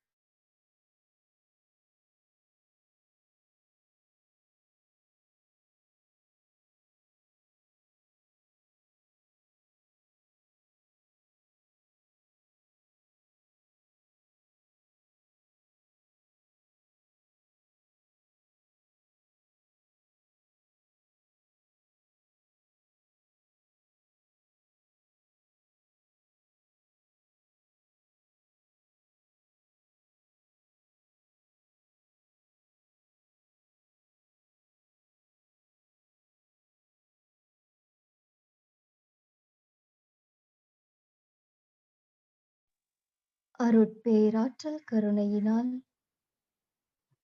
அருட்பேராற்றல் கருணையினால்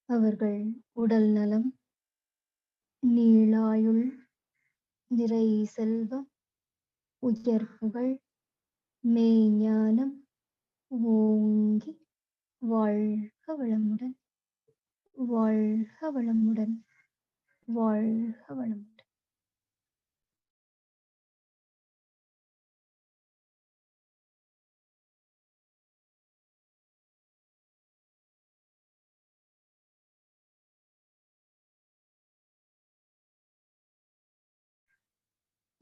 அவர்கள் உடல் நலம், நீளாயுள், நிறை செல்வம், உயர் புகழ், மெய்ஞானம் ஓங்கி வாழ்க வளமுடன், வாழ்க வளமுடன், வாழ்க வளமுடன்.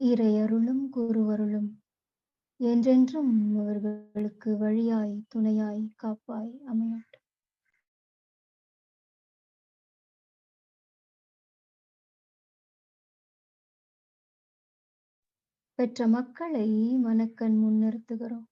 இறையருளும் குருவருளும் என்றென்றும் அவர்களுக்கு வழியாய், துணையாய், காப்பாய் அமையட்டும். பெற்ற மக்களை மனக்கண் முன் நிறுத்துகிறோம்.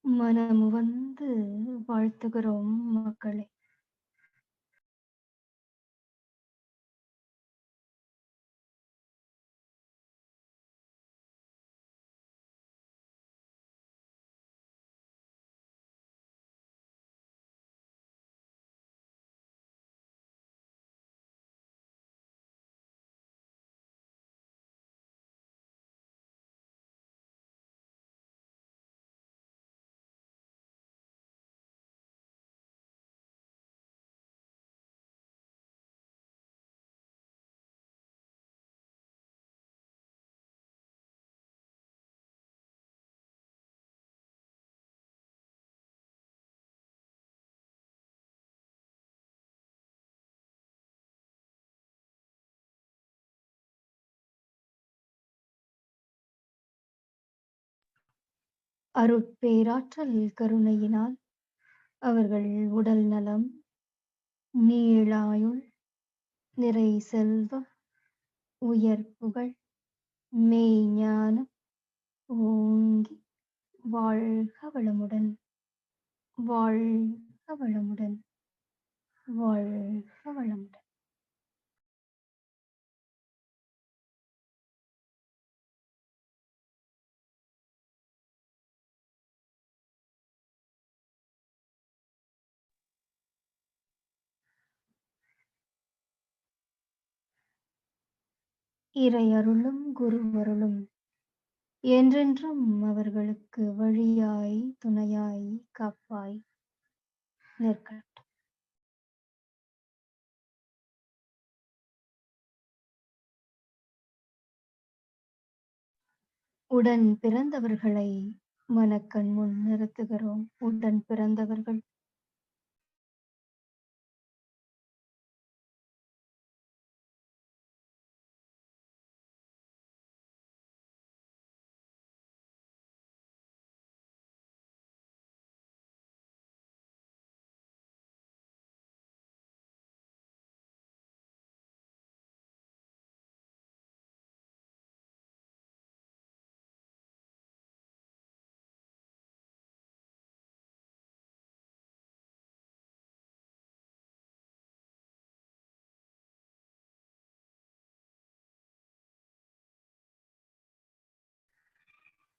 மனமுவந்து வாழ்த்துகிறோம் மக்களை. அருட்பேராற்றல் கருணையினால் அவர்கள் உடல் நலம், நீளாயுள், நிறை செல்வம், உயர் புகழ், மெய்ஞானம் ஓங்கி வாழ்க வளமுடன்! வாழ்க வளமுடன்! வாழ்க வளமுடன்! இறை அருளும், குருவருளும் என்றென்றும் அவர்களுக்கு வழியாய், துணையாய், காப்பாய் நிற்கட்டும். உடன் பிறந்தவர்களை மனக்கண் முன் நிறுத்துகிறோம். உடன் பிறந்தவர்கள்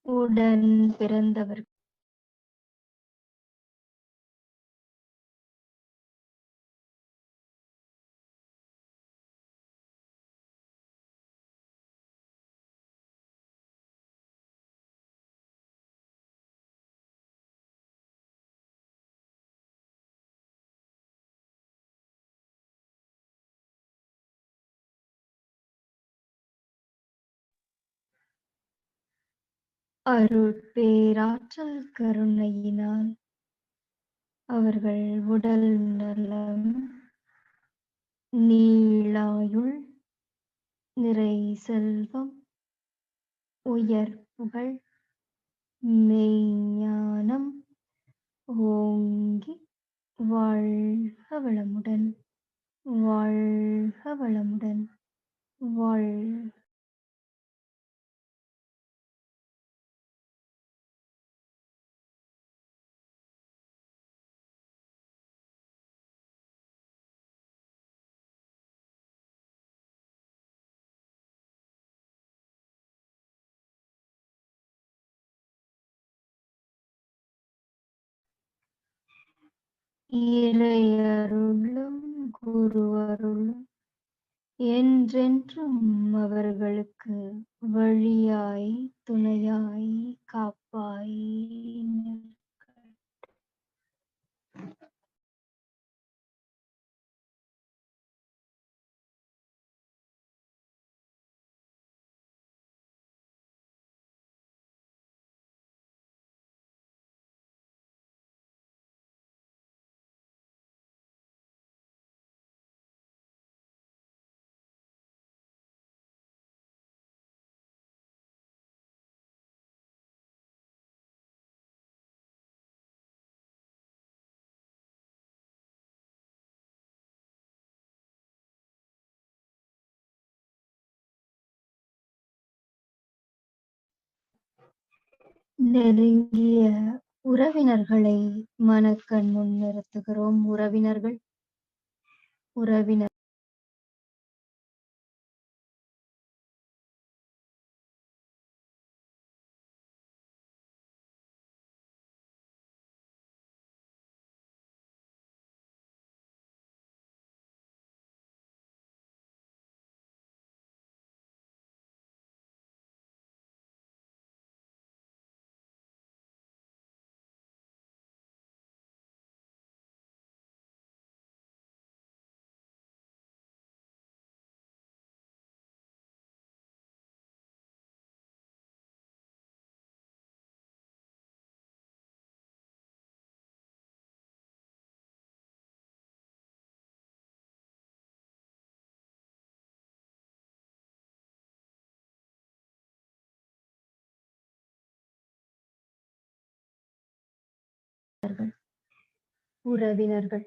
உடன் பிறந்தவர்கள் அருட்பேராற்றல் கருணையினால் அவர்கள் உடல் நலம், நீளாயுள், நிறை செல்வம், உயர் புகழ், மெய்ஞானம் ஓங்கி வாழ்க வளமுடன்! வாழ்க வளமுடன்! வாழ்க இறை அருளும், குரு அருளும் என்றென்றும் அவர்களுக்கு வழியாய், துணையாய், காப்பாய் நிற்க. நெருங்கிய உறவினர்களை மனக்கண் முன் நிறுத்துகிறோம். உறவினர் உறவினர்கள்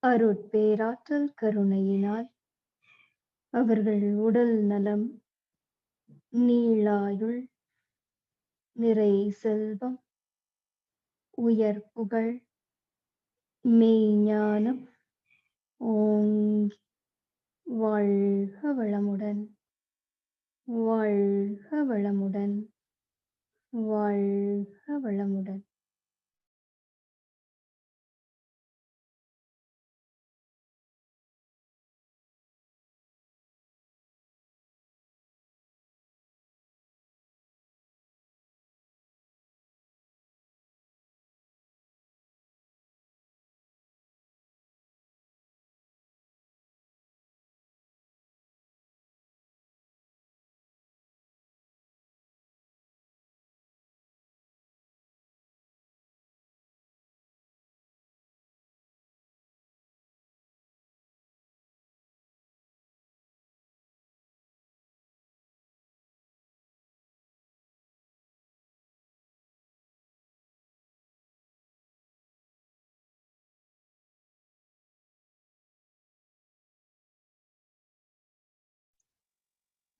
அருட்பேராற்றல் கருணையினால் அவர்கள் உடல் நலம், நீளாயுள், நிறை செல்வம், உயர் புகழ், மெய்ஞானம் ஓங்கி வாழ்க வளமுடன், வாழ்க வளமுடன், வாழ்க வளமுடன்.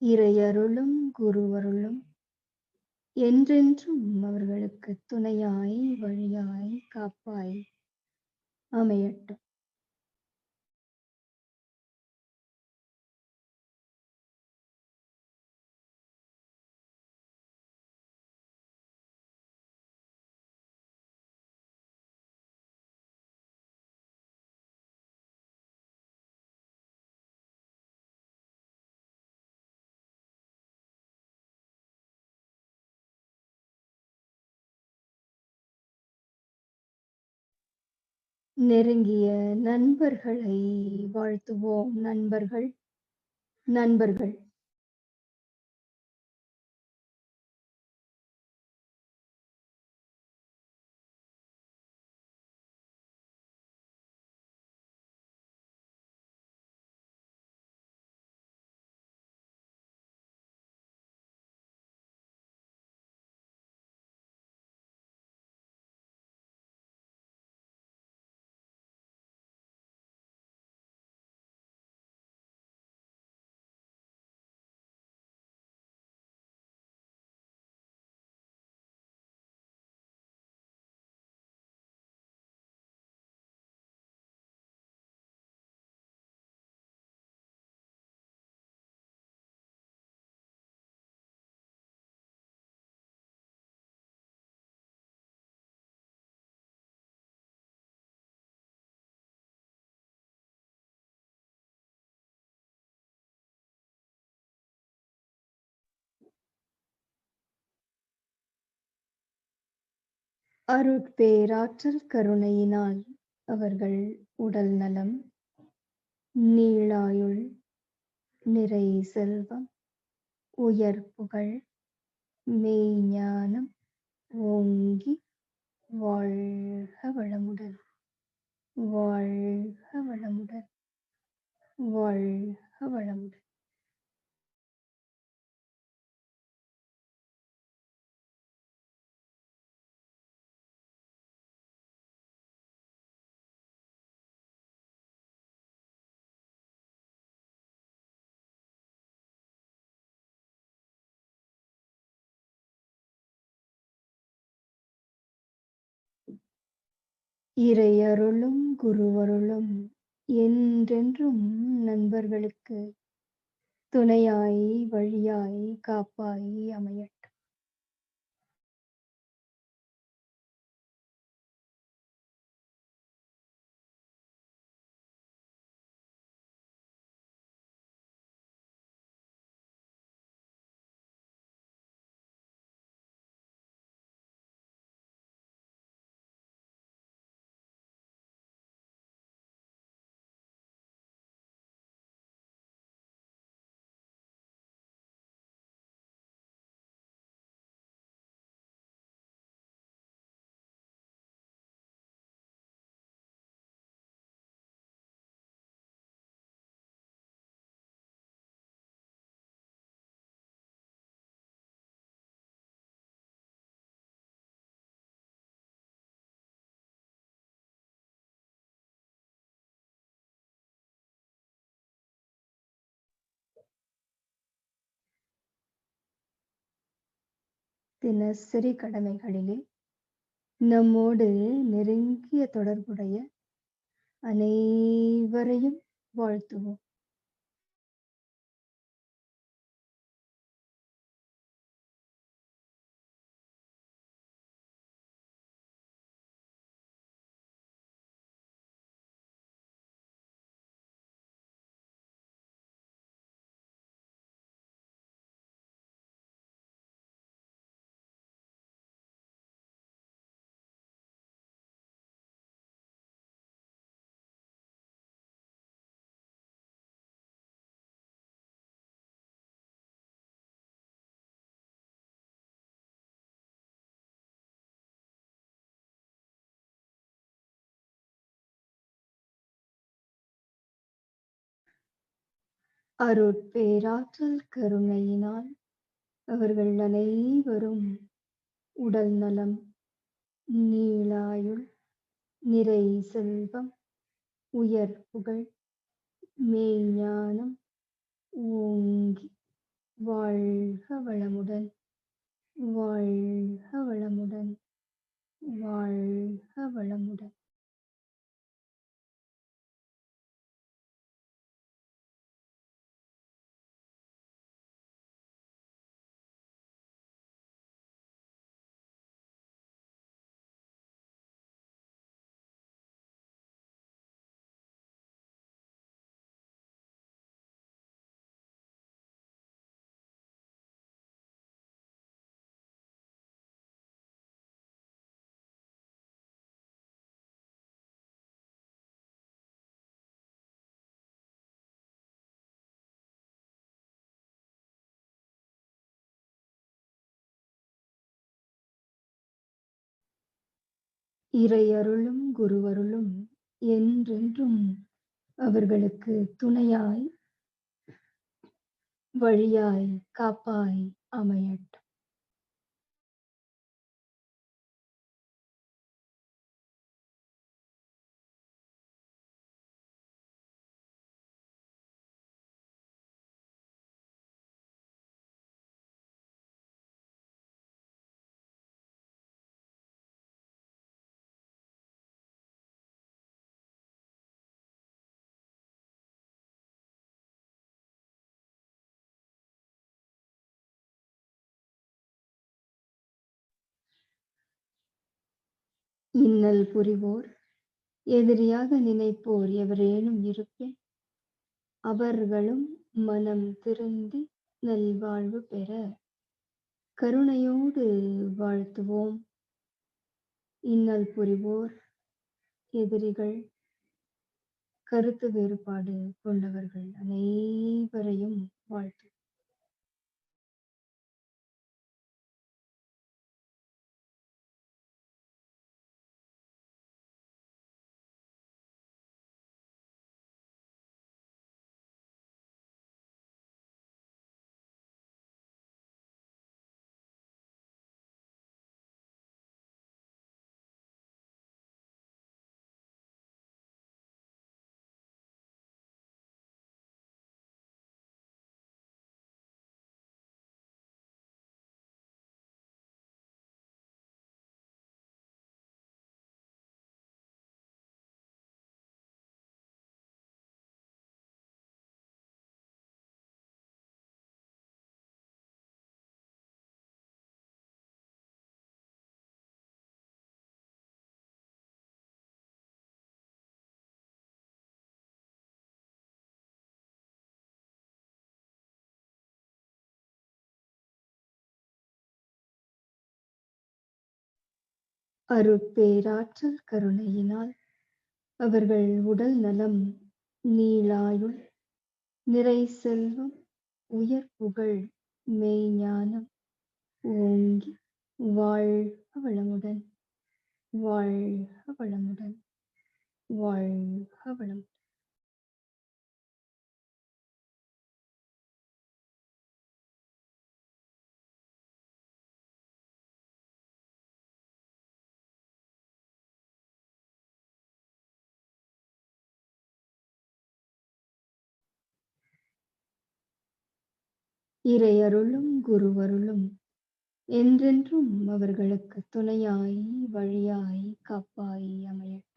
இறையருளும் குருவருளும் என்றென்றும் அவர்களுக்கு துணையாய் வழியாய் காப்பாய் அமையட்டும். நெருங்கிய நண்பர்களை வாழ்த்துவோம். நண்பர்கள் நண்பர்கள் அருட்பேராற்றல் கருணையினால் அவர்கள் உடல் நலம், நீளாயுள், நிறை செல்வம், உயர் புகழ், மெய்ஞானம் ஓங்கி வாழ்க வளமுடன், வாழ்க வளமுடன், வாழ்க வளமுடன். இறையருளும் குருவருளும் என்றென்றும் நண்பர்களுக்கு துணையாய் வழியாய் காப்பாய் அமையட்டும். தினசரி கடமைகளிலே நம்மோடு நெருங்கிய தொடர்புடைய அனைவரையும் வாழ்த்துவோம். அருட்பேராற்றல் கருணையினால் அவர்கள் அனைவரும் உடல் நலம், நீளாயுள், நிறை செல்வம், உயர் புகழ், மெய்ஞானம் ஓங்கி வாழ்க வளமுடன், வாழ்க வளமுடன், வாழ்க வளமுடன். இறையருளும் குருவருளும் என்றென்றும் அவர்களுக்கு துணையாய், வழியாய், காப்பாய் அமையட்டும். இன்னல் புரிவோர், எதிரியாக நினைப்போர் எவரேனும் இருப்பின் அவர்களும் மனம் திருந்தி நல்வாழ்வு பெற கருணையோடு வாழ்த்துவோம். இன்னல் புரிவோர், எதிரிகள், கருத்து வேறுபாடு கொண்டவர்கள் அனைவரையும் வாழ்த்துவோம். அருட்பேராற்றல் கருணையினால் அவர்கள் உடல் நலம், நீளாயுள், நிறை செல்வம், உயர் புகழ், மெய்ஞானம் ஓங்கி வாழ்க வளமுடன், வாழ்க வளமுடன், வாழ்க வளமுடன். இறையருளும் குருவருளும் என்றென்றும் அவர்களுக்குத் துணையாய், வழியாய், காப்பாய் அமையட்டும்.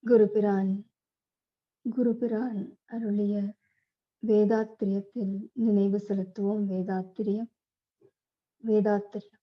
குருபிரான் குருபிரான் அருளிய வேதாத்திரியத்தில் நினைவு செலுத்துவோம். வேதாத்திரியம் வேதாத்திரியம்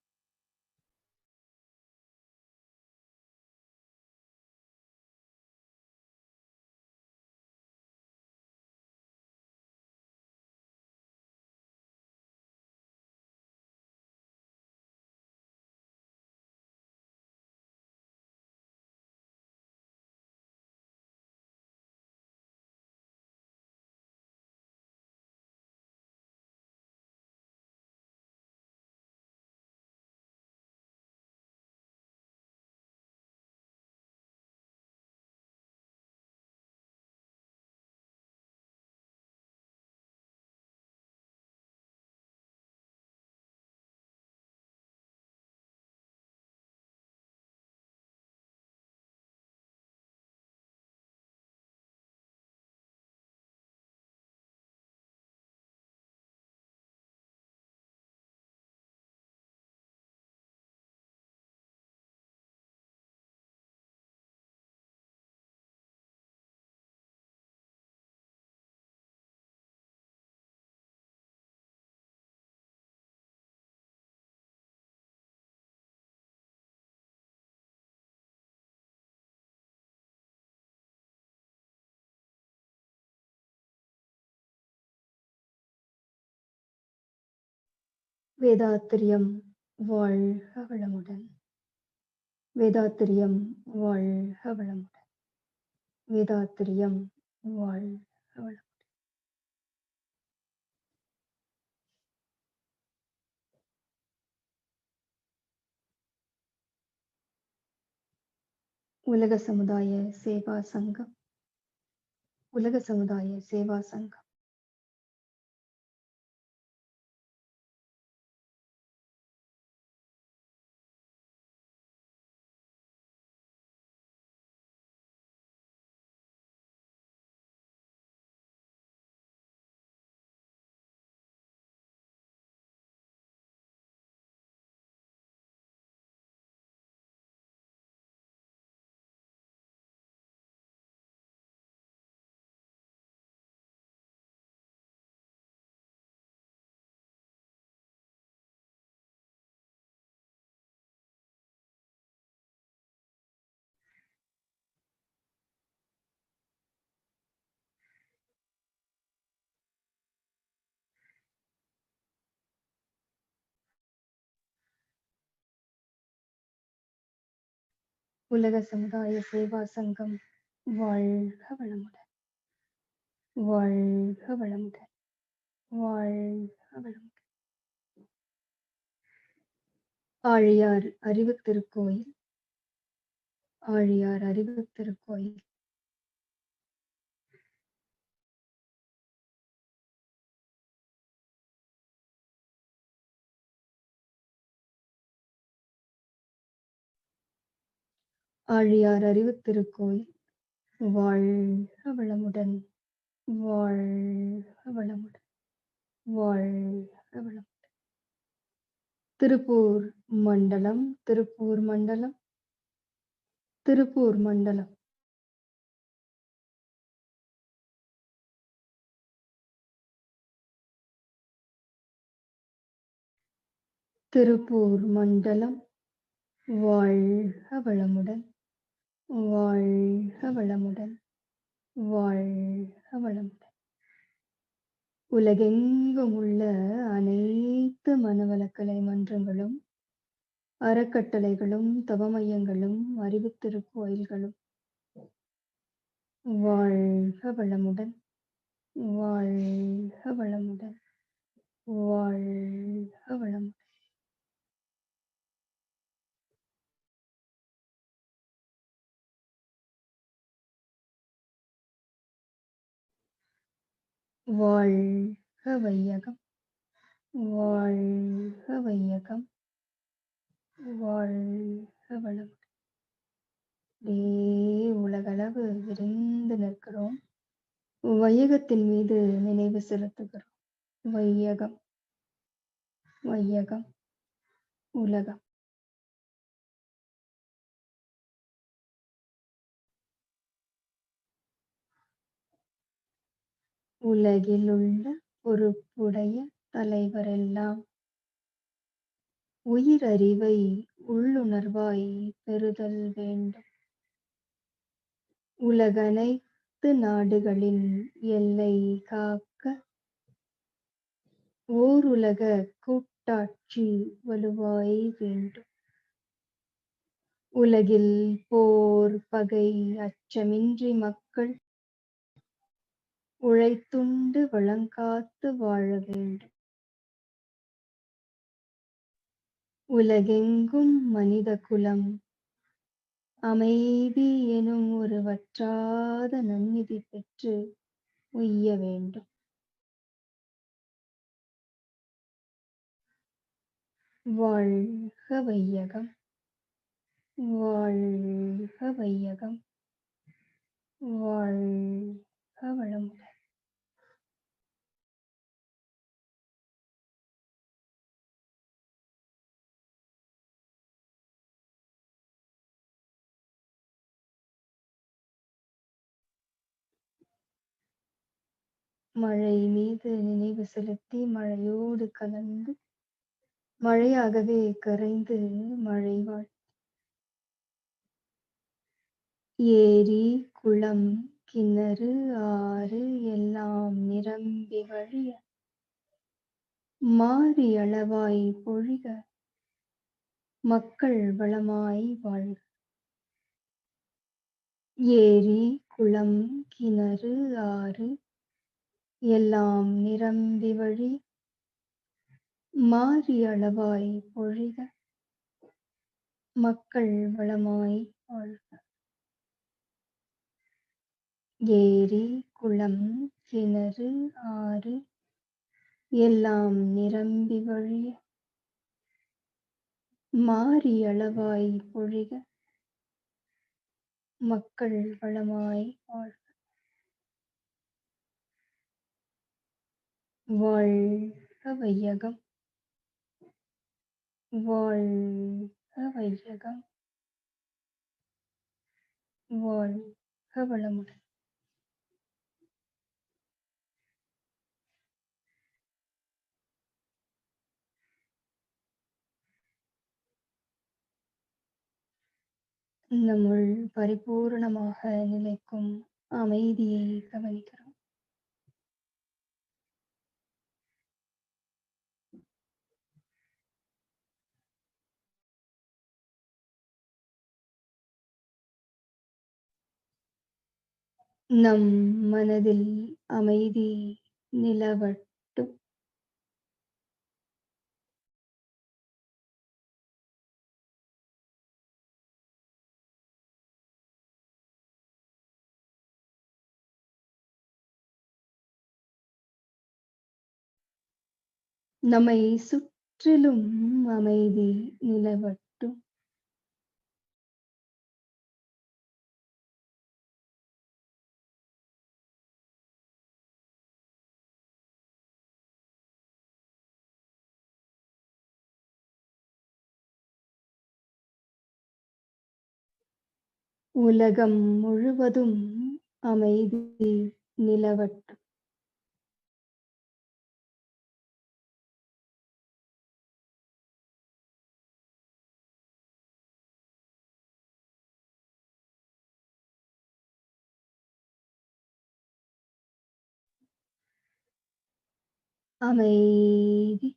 வேதாத்திரியம் வாழ்க வளமுடன். வேதாத்திரியம் வாழ்க வளமுடன். வேதாத்திரியம் வாழ்க வளமுடன். உலக சமுதாய சேவா சங்கம் உலக சமுதாய சேவா சங்கம் உலக சமுதாய சேவா சங்கம் வாழ்க வளமுடன். வாழ்க வளமுடன். வாழ்க வளமுடன். ஆழியார் அறிவு திருக்கோயில் ஆழியார் அறிவு திருக்கோயில் ஆழியார் அறிவு திருக்கோயில் வாழ்க வளமுடன். வாழ்க வளமுடன். வாழ்க வளமுடன். திருப்பூர் மண்டலம் திருப்பூர் மண்டலம் திருப்பூர் மண்டலம் திருப்பூர் மண்டலம் வாழ்க வளமுடன். வாழ்க வளமுடன். வாழ்க வளமுடன். உலகெங்கும் உள்ள அனைத்து மனவளக்கலை மன்றங்களும் அறக்கட்டளைகளும் தவமையங்களும் அறிவுத் திருக்கோயில்களும் வாழ்க வளமுடன். வாழ்க வளமுடன். வாழ்க வளமுடன். வாழ்க வையகம். வாழ்க வையகம். வாழ்க வளமுடன். உலகளவு விரிந்து நிற்கிறோம். வையகத்தின் மீது நினைவு செலுத்துகிறோம். வையகம், வையகம், உலகம். உலகில் உள்ள பொறுப்புடைய தலைவரெல்லாம் உயிரறிவை உள்ளுணர்வாய் பெறுதல் வேண்டும். உலகனைத்து நாடுகளின் எல்லை காக்க ஓருலக கூட்டாட்சி வலுவாய் வேண்டும். உலகில் போர், பகை, அச்சமின்றி மக்கள் உழைத்துண்டு வளங்காத்து வாழ வேண்டும். உலகெங்கும் மனித குலம் அமைதி எனும் ஒரு வற்றாத நன்னிதி பெற்று உய்ய வேண்டும். வாழ்க வையகம். வாழ்க வையகம். வாழ்க வளமுடன். மழை மீது நினைவு செலுத்தி மழையோடு கலந்து மழையாகவே கரைந்து மழை வாழ். ஏரி, குளம், கிணறு, ஆறு எல்லாம் நிரம்பி வழிய மாறி அளவாய் பொழிக மக்கள் வளமாய் வாழ்க. ஏரி, குளம், கிணறு, ஆறு எல்லாம் நிரம்பி வழி மாறி அளவாய் பொழிக மக்கள் வளமாய் வாழ்க. ஏரி, குளம், கிணறு, ஆறு எல்லாம் நிரம்பி வழிய மாறி அளவாய் பொழிக மக்கள் வளமாய் வாழ்க. வாழ்க வையகம். வாழ்க வையகம். வாழ்க வளமுடன். நம்முள் பரிபூரணமாக நிலைக்கும் அமைதியை கவனிக்கிறோம். நம் மனதில் அமைதி நிலவட்டும். நம்மை சுற்றிலும் அமைதி நிலவட்டும். உலகம் முழுவதும் அமைதி நிலவட்டும். அமைதி.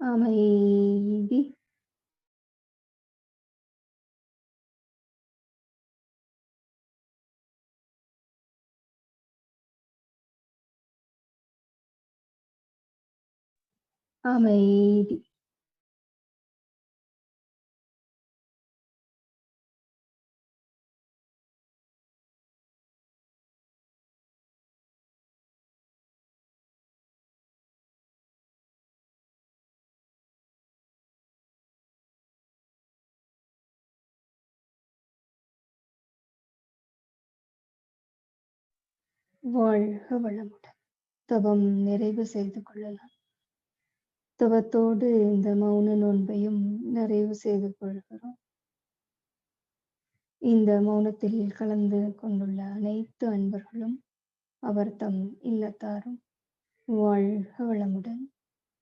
அமைதி. அமைதி. வாழ்க வளமுடன். தவம் நிறைவு செய்து கொள்ளலாம். தவத்தோடு இந்த மௌன நோன்பையும் நிறைவு செய்து கொள்கிறோம். இந்த மௌனத்தில் கலந்து கொண்டுள்ள அனைத்து அன்பர்களும் அவர் தம் இல்லத்தாரும் வாழ்க வளமுடன்,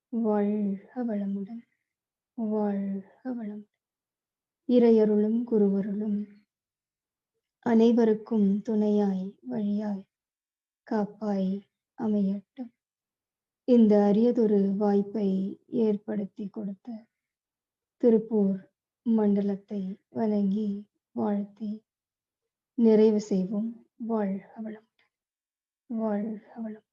வாழ்க வளமுடன், வாழ்க வளம். இறையருளும் குருவருளும் அனைவருக்கும் துணையாய் வழியாய் காப்பாய் அமையட்டும். இந்த அரியதொரு வாய்ப்பை ஏற்படுத்தி கொடுத்த திருப்பூர் மண்டலத்தை வணங்கி வாழ்த்தி நிறைவு செய்வோம். வாழ்க வளமுடன், வாழ்க வளம்.